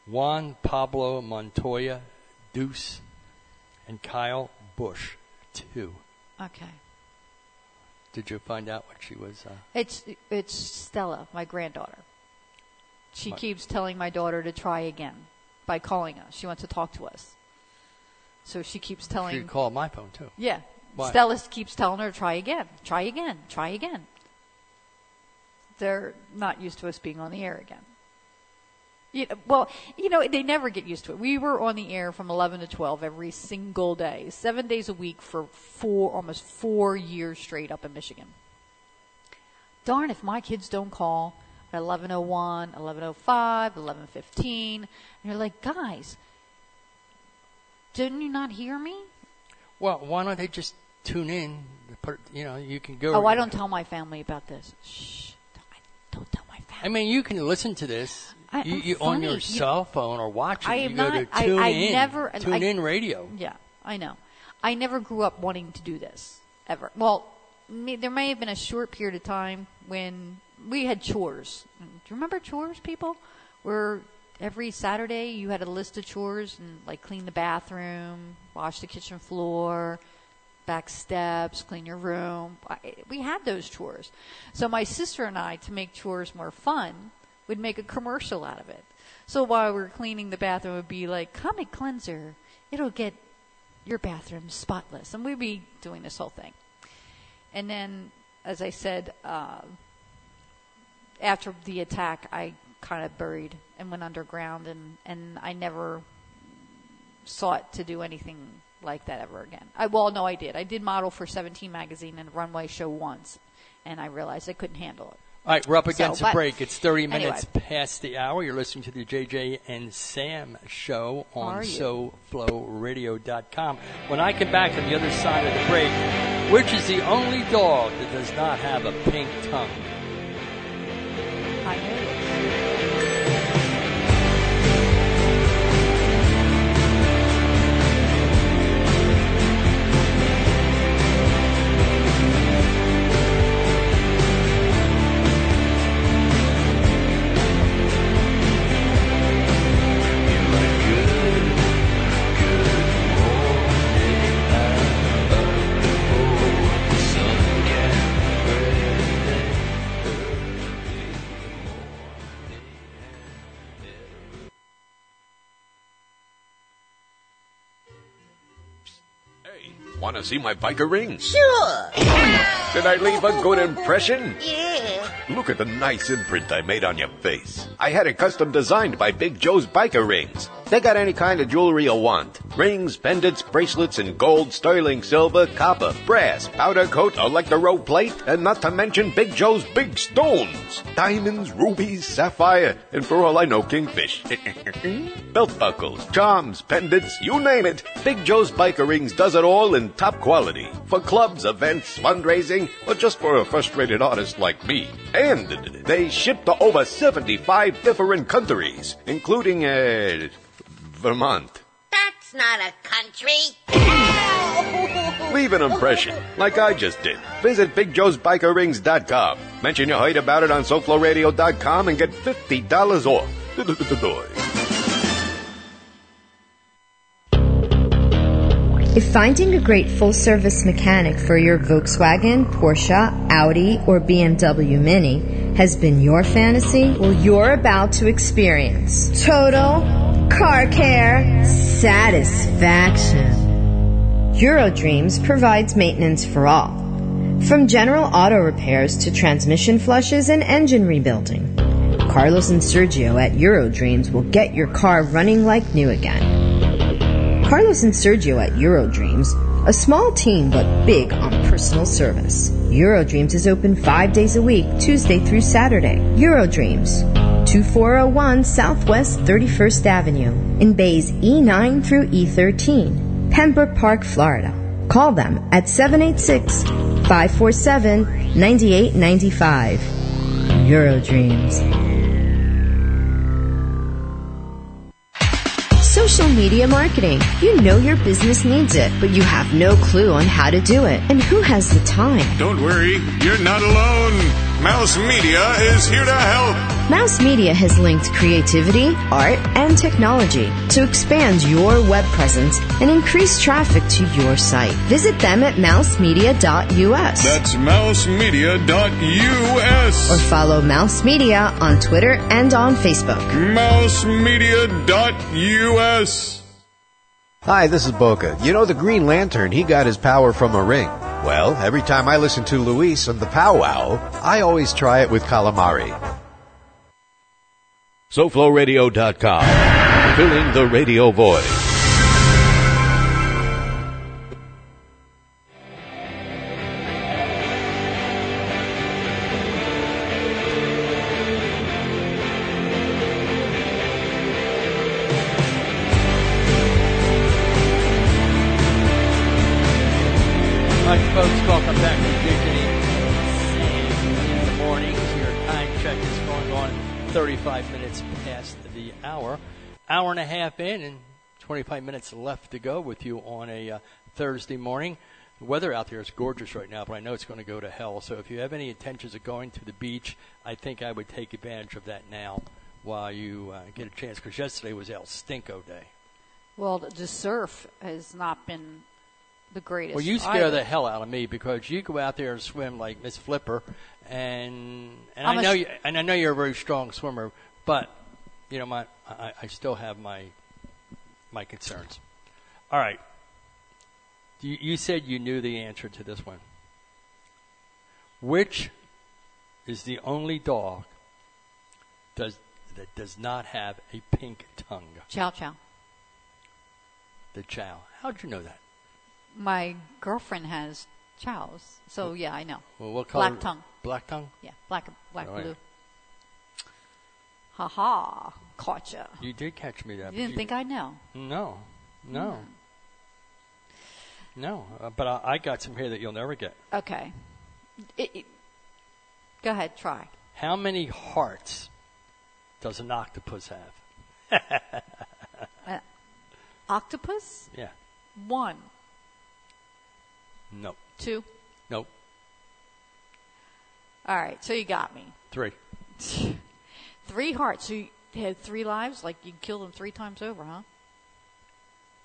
Juan Pablo Montoya Deuce, and Kyle Busch 2. Okay. Did you find out what she was? It's Stella, my granddaughter. She keeps telling my daughter to try again by calling us. She wants to talk to us. So she keeps telling. She called my phone too. Yeah. Why? Stella keeps telling her, try again, try again, try again. They're not used to us being on the air again. They never get used to it. We were on the air from 11 to 12 every single day, 7 days a week for almost 4 years straight up in Michigan. Darn if my kids don't call at 11:01, 11:05, 11:15. And you're like, guys, didn't you not hear me? Well, why don't they just tune in? You can go. Oh, I don't tell my family about this. Shh. Don't tell my family. I mean, you can listen to this on your cell phone or watch it. You go to Tune in radio. Yeah, I know. I never grew up wanting to do this, ever. Well, there may have been a short period of time when we had chores. Do you remember chores, people? Where every Saturday you had a list of chores and like clean the bathroom, wash the kitchen floor, back steps, clean your room. We had those chores. So my sister and I, to make chores more fun, would make a commercial out of it. So while we were cleaning the bathroom, it would be like, Comet Cleanser. It'll get your bathroom spotless. And we'd be doing this whole thing. And then, as I said, after the attack, I kind of buried and went underground, and I never sought to do anything like that ever again. I did. I did model for 17 magazine and a runway show once, and I realized I couldn't handle it. All right, we're up against a but break. It's 30 anyway. minutes past the hour. You're listening to the JJ and Sam show on SoFloRadio.com. When I come back from the other side of the break, which is the only dog that does not have a pink tongue? I know. Want to see my biker rings? Sure. Did I leave a good impression? Yeah. Look at the nice imprint I made on your face. I had it custom designed by Big Joe's Biker Rings. They got any kind of jewelry you want. Rings, pendants, bracelets in gold, sterling silver, copper, brass, powder coat, electro plate, and not to mention Big Joe's big stones. Diamonds, rubies, sapphire, and for all I know, kingfish. Belt buckles, charms, pendants, you name it. Big Joe's Biker Rings does it all in top quality. For clubs, events, fundraising, or just for a frustrated artist like me. And they ship to over 75 different countries, including, Vermont. That's not a country. Leave an impression, like I just did. Visit BigJoe'sBikerRings.com. Mention you heard about it on SoFloRadio.com and get $50 off. If finding a great full-service mechanic for your Volkswagen, Porsche, Audi, or BMW Mini has been your fantasy, well, you're about to experience total car care satisfaction. Eurodreams provides maintenance for all, from general auto repairs to transmission flushes and engine rebuilding. Carlos and Sergio at Eurodreams will get your car running like new again. Carlos and Sergio at Eurodreams, a small team but big on personal service. Eurodreams is open 5 days a week, Tuesday through Saturday. Eurodreams, 2401 Southwest 31st Avenue, in bays E9 through E13, Pembroke Park, Florida. Call them at 786-547-9895. Eurodreams. Social media marketing. You know your business needs it, but you have no clue on how to do it. And who has the time? Don't worry, you're not alone. Mouse Media is here to help. Mouse Media has linked creativity, art, and technology to expand your web presence and increase traffic to your site. Visit them at mousemedia.us. That's mousemedia.us. Or follow Mouse Media on Twitter and on Facebook. mousemedia.us. Hi, this is Boca. You know the Green Lantern, he got his power from a ring. Well, every time I listen to Luis on the Powwow, I always try it with calamari. SoFloRadio.com, filling the radio void. Folks, welcome back to JJ Sam in the mornings. Your time check is going on 35 minutes past the hour. Hour and a half in and 25 minutes left to go with you on a Thursday morning. The weather out there is gorgeous right now, but I know it's going to go to hell. So if you have any intentions of going to the beach, I think I would take advantage of that now while you get a chance, because yesterday was El Stinko Day. Well, the surf has not been the greatest. Well, you scare the hell out of me, because you go out there and swim like Miss Flipper, and I know you're a very strong swimmer, but you know I still have my concerns. All right, you said you knew the answer to this one. Which is the only dog that does not have a pink tongue? Chow Chow. The Chow. How'd you know that? My girlfriend has Chows. So, yeah, I know. Well, what color? Black tongue. Black tongue? Yeah, black Oh, blue. yeah. Ha-ha. Caught ya. You did catch me that. You didn't think I'd know? No. But I got some here that you'll never get. Okay. Go ahead, try. How many hearts does an octopus have? Octopus? Yeah. 1. Nope. 2. Nope. All right, so you got me. 3. 3 hearts. So you had 3 lives? Like you killed them 3 times over, huh?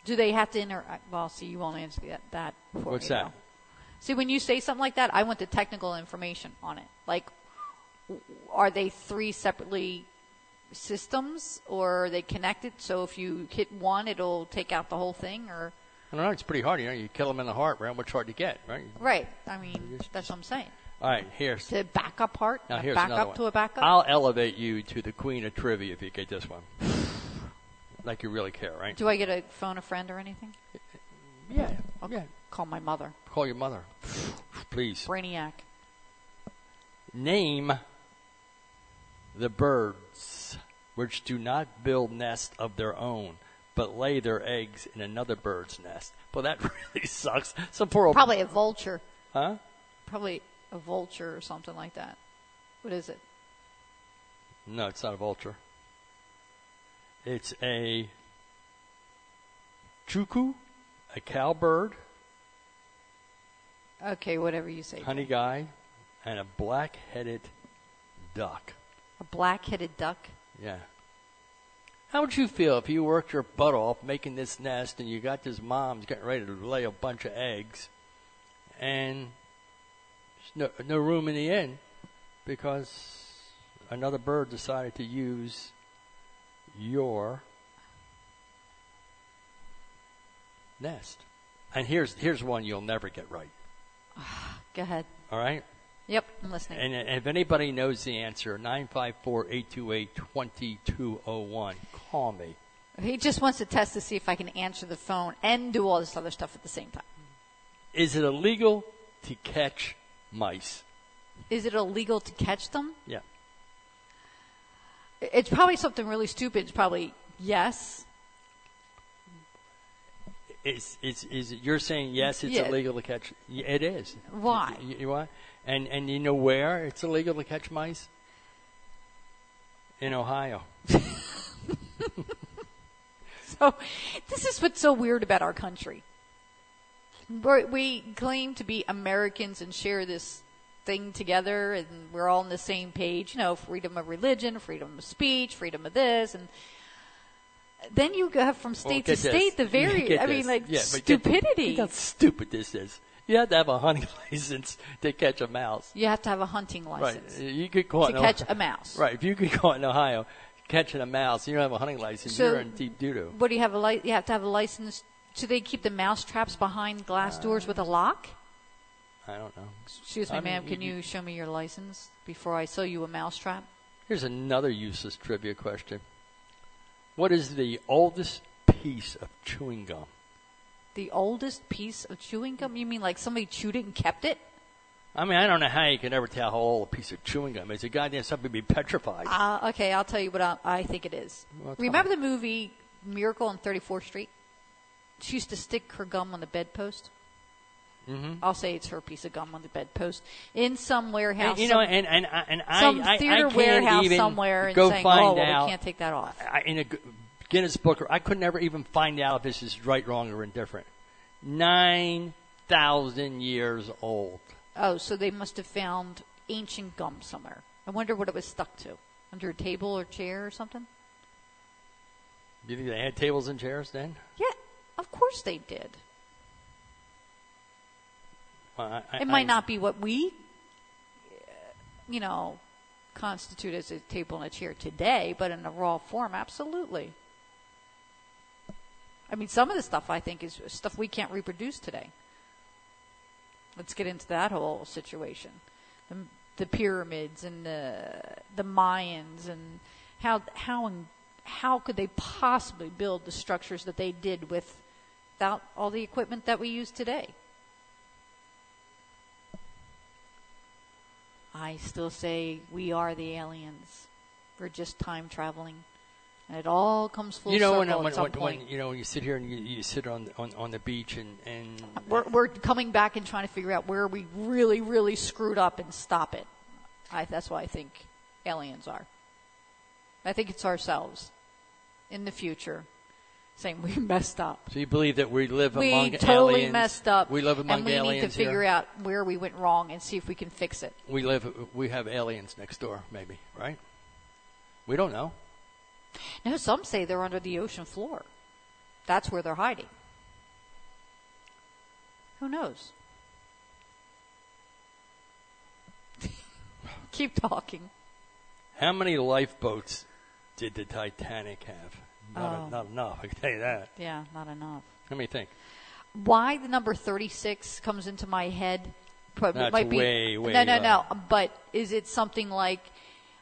Do they have to Well, see, you won't answer that for me. What's that? Though. See, when you say something like that, I want the technical information on it. Like, are they 3 separately systems, or are they connected? So if you hit one, it'll take out the whole thing, or? I don't know. It's pretty hard. You kill them in the heart, right? Which heart to get, right? Right. I mean, that's what I'm saying. All right, here's the backup heart. Now here's backup another one. To a backup. I'll elevate you to the queen of trivia if you get this one. Like you really care, right? Do I get to phone a friend or anything? Yeah. I'll yeah. Call my mother. Call your mother, please. Brainiac. Name the birds which do not build nests of their own, but lay their eggs in another bird's nest. Well, that really sucks. Some poor old... Probably a vulture. Huh? Probably a vulture or something like that. What is it? No, it's not a vulture. It's a cuckoo, a cowbird. Okay, whatever you say. Honey guy, and a black-headed duck. A black-headed duck? Yeah. How would you feel if you worked your butt off making this nest and you got this mom's getting ready to lay a bunch of eggs and there's no room in the inn because another bird decided to use your nest? And here's one you'll never get right. Go ahead. All right? Yep, I'm listening. And if anybody knows the answer, 954-828-2201. Call me. He just wants to test to see if I can answer the phone and do all this other stuff at the same time. Is it illegal to catch mice? Is it illegal to catch them? Yeah. It's probably something really stupid. It's probably yes. You're saying yes, it's illegal to catch? It is. Why? Why? And you know where it's illegal to catch mice? In Ohio. So this is what's so weird about our country. We claim to be Americans and share this thing together, and we're all on the same page. You know, freedom of religion, freedom of speech, freedom of this, and then you have from state to state the stupidity. Look how stupid this is. You have to have a hunting license to catch a mouse. You have to have a hunting license. Right. You could caught to catch a mouse. Right. If you get caught in Ohio catching a mouse and you don't have a hunting license, so you're in deep doo-doo. What do you have you have to have a license? Do they keep the mouse traps behind glass doors with a lock? I don't know. Excuse me, ma'am. Can you show me your license before I sell you a mouse trap? Here's another useless trivia question. What is the oldest piece of chewing gum? The oldest piece of chewing gum? You mean like somebody chewed it and kept it? I mean, I don't know how you can ever tell how old a piece of chewing gum is. A goddamn something to be petrified. Okay, I'll tell you what I think it is. Well, remember the movie Miracle on 34th Street? She used to stick her gum on the bedpost. Mm-hmm. I'll say it's her piece of gum on the bedpost in some warehouse. And, you know, some theater I can't warehouse even somewhere, and go saying, find "Oh, well, out. we can't take that off." In a Guinness Book, I could never even find out if this is right, wrong, or indifferent. 9,000 years old. Oh, so they must have found ancient gum somewhere. I wonder what it was stuck to, under a table or chair or something. Do you think they had tables and chairs then? Yeah, of course they did. Well, it might not be what we, constitute as a table and a chair today, but in a raw form, absolutely. I mean, some of the stuff I think is stuff we can't reproduce today. Let's get into that whole situation. The pyramids and the Mayans, and how could they possibly build the structures that they did without all the equipment that we use today? I still say we are the aliens. We're just time traveling. And it all comes full circle at some point. When you sit here and you sit on the beach and we're coming back and trying to figure out where we really, really screwed up and stop it. That's what I think aliens are. I think it's ourselves in the future saying we messed up. So you believe that we live among aliens? We totally messed up. We live among aliens here? And we need to figure out where we went wrong and see if we can fix it. We have aliens next door, maybe, right? We don't know. No, some say they're under the ocean floor. That's where they're hiding. Who knows? Keep talking. How many lifeboats did the Titanic have? Not enough, I can tell you that. Yeah, not enough. Let me think. Why the number 36 comes into my head? That's way No. But is it something like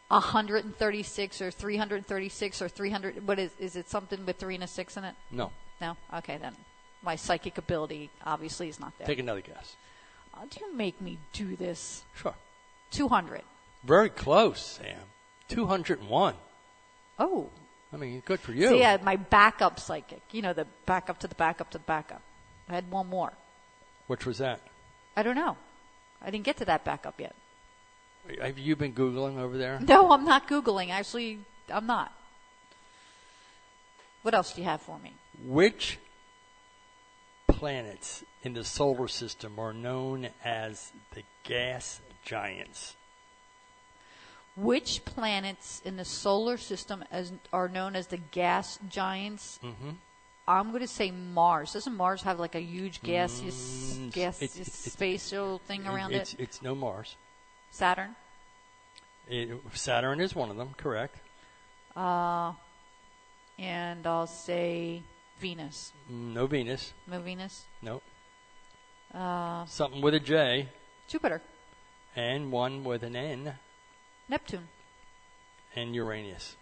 136 or 336 or 300? What is it something with 3 and a 6 in it? No. No? Okay, then. My psychic ability obviously is not there. Take another guess. Do you make me do this? Sure. 200. Very close, Sam. 201. Oh. I mean, good for you. See, I had my backup psychic. The backup to the backup to the backup. I had one more. Which was that? I don't know. I didn't get to that backup yet. Have you been Googling over there? No, I'm not Googling. Actually, I'm not. What else do you have for me? Which planets in the solar system are known as the gas giants? Which planets in the solar system are known as the gas giants? Mm-hmm. I'm going to say Mars. Doesn't Mars have like a huge gaseous spatial thing around it? It's no Mars. Saturn? Saturn is one of them, correct. And I'll say Venus. No Venus. No Venus? No. Something with a J. Jupiter. And one with an N. Neptune. And Uranus.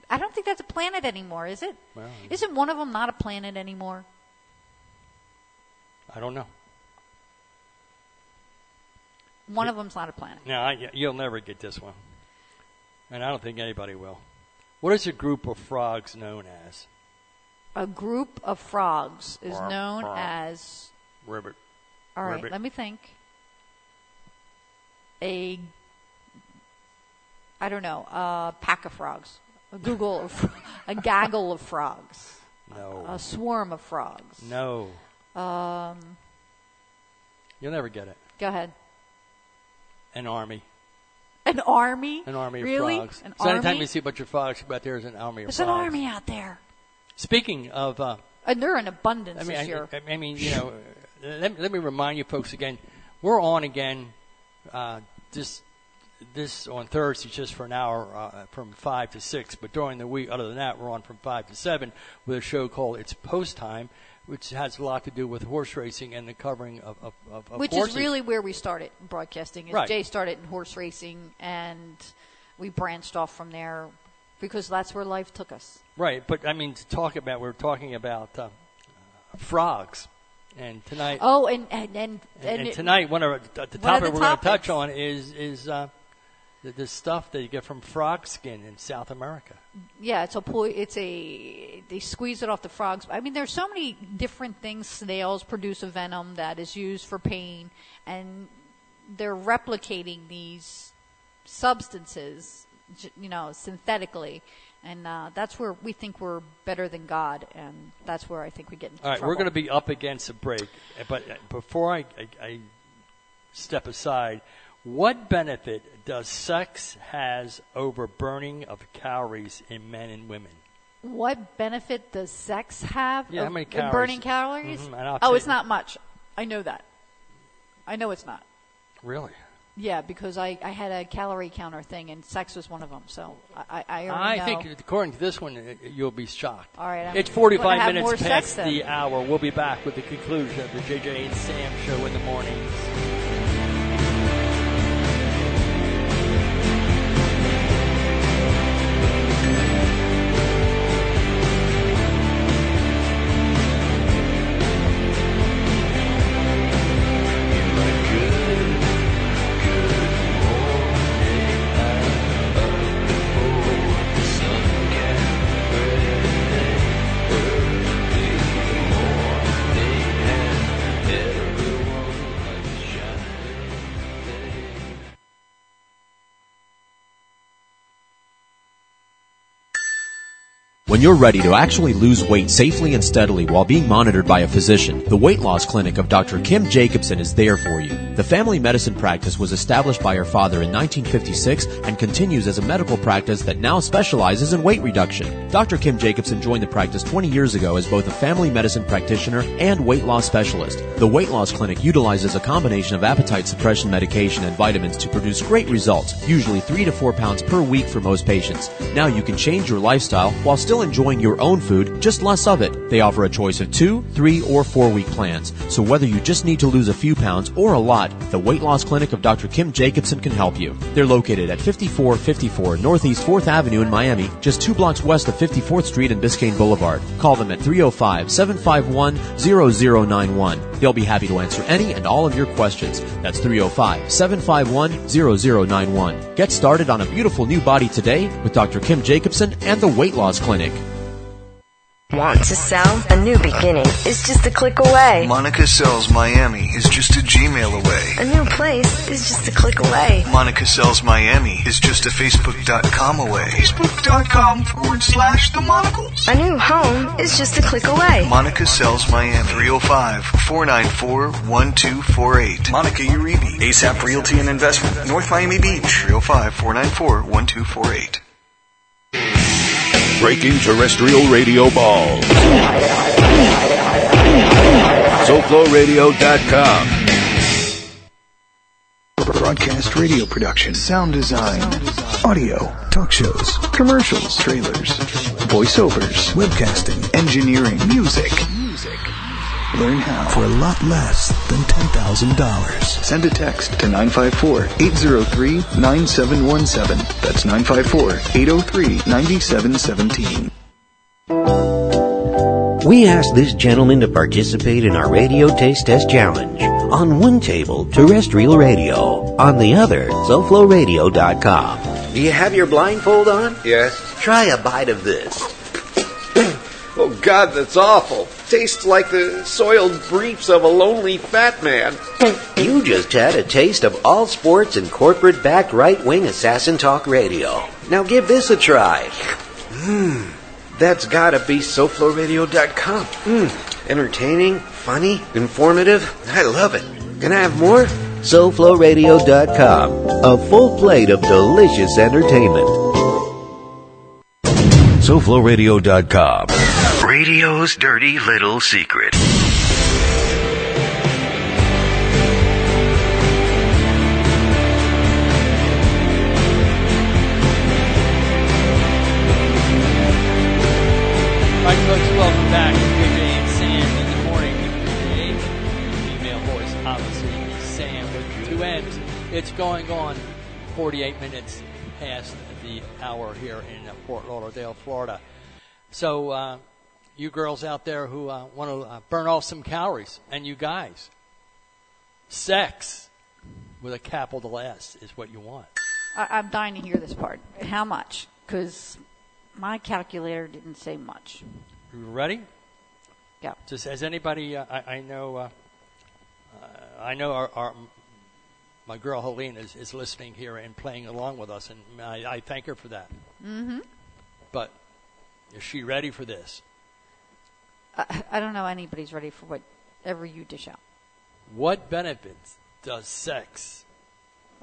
I don't think that's a planet anymore, is it? Well, isn't one of them not a planet anymore? I don't know. One of them's not a planet. No, you'll never get this one. And I don't think anybody will. What is a group of frogs known as? A group of frogs is known as... Ribbit. All right, Ribbit. let me think. A pack of frogs. A gaggle of frogs. No. A swarm of frogs. No. You'll never get it. Go ahead. An army. An army? An army really? of frogs. An so army? anytime you see a bunch of frogs, out there is an army of There's frogs. There's an army out there. Speaking of... and they're in abundance this year. I mean, let me remind you folks again, we're on again this on Thursday just for an hour from 5 to 6. But during the week, other than that, we're on from 5 to 7 with a show called It's Post Time, which has a lot to do with horse racing and the covering of which horses. Is really where we started broadcasting. Right. Jay started in horse racing, and we branched off from there because that's where life took us. Right, but I mean, we're talking about frogs. And tonight, and tonight, one of the topic we're going to touch on is the stuff that you get from frog skin in South America. Yeah, they squeeze it off the frogs. I mean, there's so many different things. Snails produce a venom that is used for pain, and they're replicating these substances, synthetically. And that's where we think we're better than God, and that's where I think we get into trouble. All right, we're going to be up against a break. But before I step aside, what benefit does sex has over burning of calories in men and women? What benefit does sex have how many calories? In burning calories? Mm-hmm, it's not much. I know that. I know it's not. Really? Yeah, because I had a calorie counter thing, and sex was one of them. So I already know. think, according to this one, you'll be shocked. All right. It's 45 minutes past the hour. We'll be back with the conclusion of the JJ and Sam show in the mornings. When you're ready to actually lose weight safely and steadily while being monitored by a physician, the Weight Loss Clinic of Dr. Kim Jacobson is there for you. The family medicine practice was established by her father in 1956 and continues as a medical practice that now specializes in weight reduction. Dr. Kim Jacobson joined the practice 20 years ago as both a family medicine practitioner and weight loss specialist. The Weight Loss Clinic utilizes a combination of appetite suppression medication and vitamins to produce great results, usually 3 to 4 pounds per week for most patients. Now you can change your lifestyle while still enjoying your own food, just less of it. They offer a choice of 2, 3, or 4-week plans. So whether you just need to lose a few pounds or a lot, the Weight Loss Clinic of Dr. Kim Jacobson can help you. They're located at 5454 Northeast 4th Avenue in Miami, just 2 blocks west of 54th Street and Biscayne Boulevard. Call them at 305-751-0091. They'll be happy to answer any and all of your questions. That's 305-751-0091. Get started on a beautiful new body today with Dr. Kim Jacobson and the Weight Loss Clinic. Want to sell? A new beginning is just a click away. Monica Sells Miami is just a Gmail away. A new place is just a click away. Monica Sells Miami is just a Facebook.com away. Facebook.com/The Monocles. A new home is just a click away. Monica Sells Miami. 305-494-1248. Monica Uribe. ASAP Realty and Investment. North Miami Beach. 305-494-1248. Breaking terrestrial radio balls. SoFloRadio.com. Broadcast radio production, sound design, audio, talk shows, commercials, trailers, voiceovers, webcasting, engineering, music. Learn how for a lot less than $10,000. Send a text to 954-803-9717. That's 954-803-9717. We asked this gentleman to participate in our radio taste test challenge. On one table, terrestrial radio. On the other, SoFloRadio.com. Do you have your blindfold on? Yes. Try a bite of this. Oh, God, that's awful. Tastes like the soiled briefs of a lonely fat man. You just had a taste of all sports and corporate-backed right-wing assassin talk radio. Now give this a try. That's gotta be SoFloRadio.com. Entertaining, funny, informative. I love it. Can I have more? SoFloRadio.com. A full plate of delicious entertainment. SoFloRadio.com. Radio's dirty little secret. All right, folks, welcome back to JJ and Sam in the morning. Female voice, obviously, Sam with 2 M's. It's going on 48 minutes past the hour here in Fort Lauderdale, Florida. So, you girls out there who want to burn off some calories, and you guys, sex with a capital S is what you want. I'm dying to hear this part. How much? Because my calculator didn't say much. You ready? Yeah. Just as anybody, I know our my girl Helene is listening here and playing along with us, and I thank her for that. Mm-hmm. But is she ready for this? I don't know anybody's ready for whatever you dish out. What benefits does sex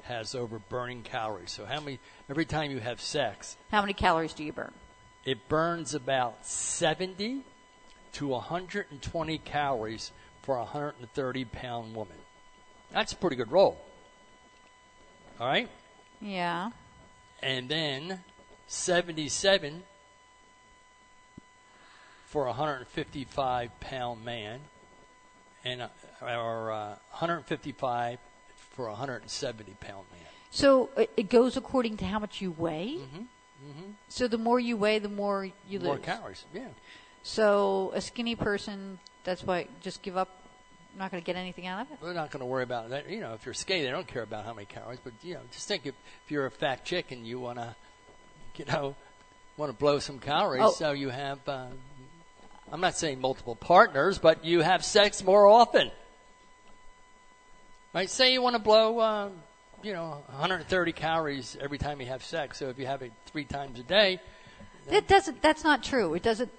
has over burning calories? So every time you have sex, how many calories do you burn? It burns about 70 to 120 calories for a 130-pound woman. That's a pretty good roll. All right? Yeah. And then 77 for a 155-pound man, and or 155 for a 170-pound man. So it goes according to how much you weigh? Mm-hmm. Mm-hmm. So the more you weigh, the more you lose. More calories, yeah. So a skinny person, that's why just give up, not going to get anything out of it? They're not going to worry about that. You know, if you're skinny, they don't care about how many calories. But, just think if you're a fat chick and you want to, want to blow some calories, so you have, I'm not saying multiple partners, but you have sex more often. Right? Say you want to blow, 130 calories every time you have sex. So if you have it 3 times a day, It doesn't. That's not true. It doesn't.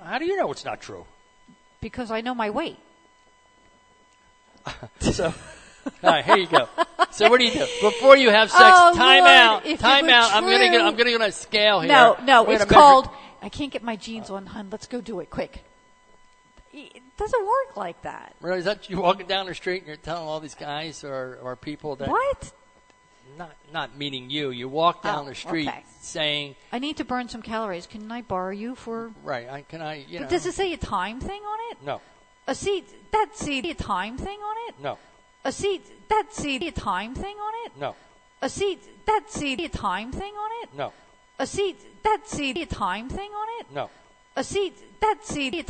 How do you know it's not true? Because I know my weight. So, all right, here you go. So what do you do before you have sex? Time out. Time out. I'm gonna get on a scale here. No. It's called. I can't get my jeans on, hun. Let's go do it quick. It doesn't work like that. Really, is that you walking down the street and you're telling all these guys or people that what? Not meaning you. You walk down the street saying, "I need to burn some calories. Can I borrow you for?" Right. But does it say a time thing on it? No. A time thing on it? No. A time thing on it? No. A time thing on it? No. A time thing on it? No. A time thing on it? No. A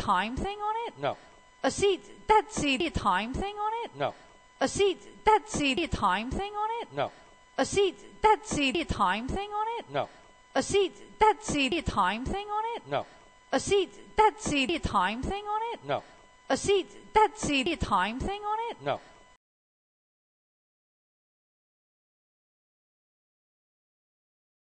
time thing on it? No. A time thing on it? No. A time thing on it? No. A time thing on it? No. A time thing on it? No. A time thing on it? No.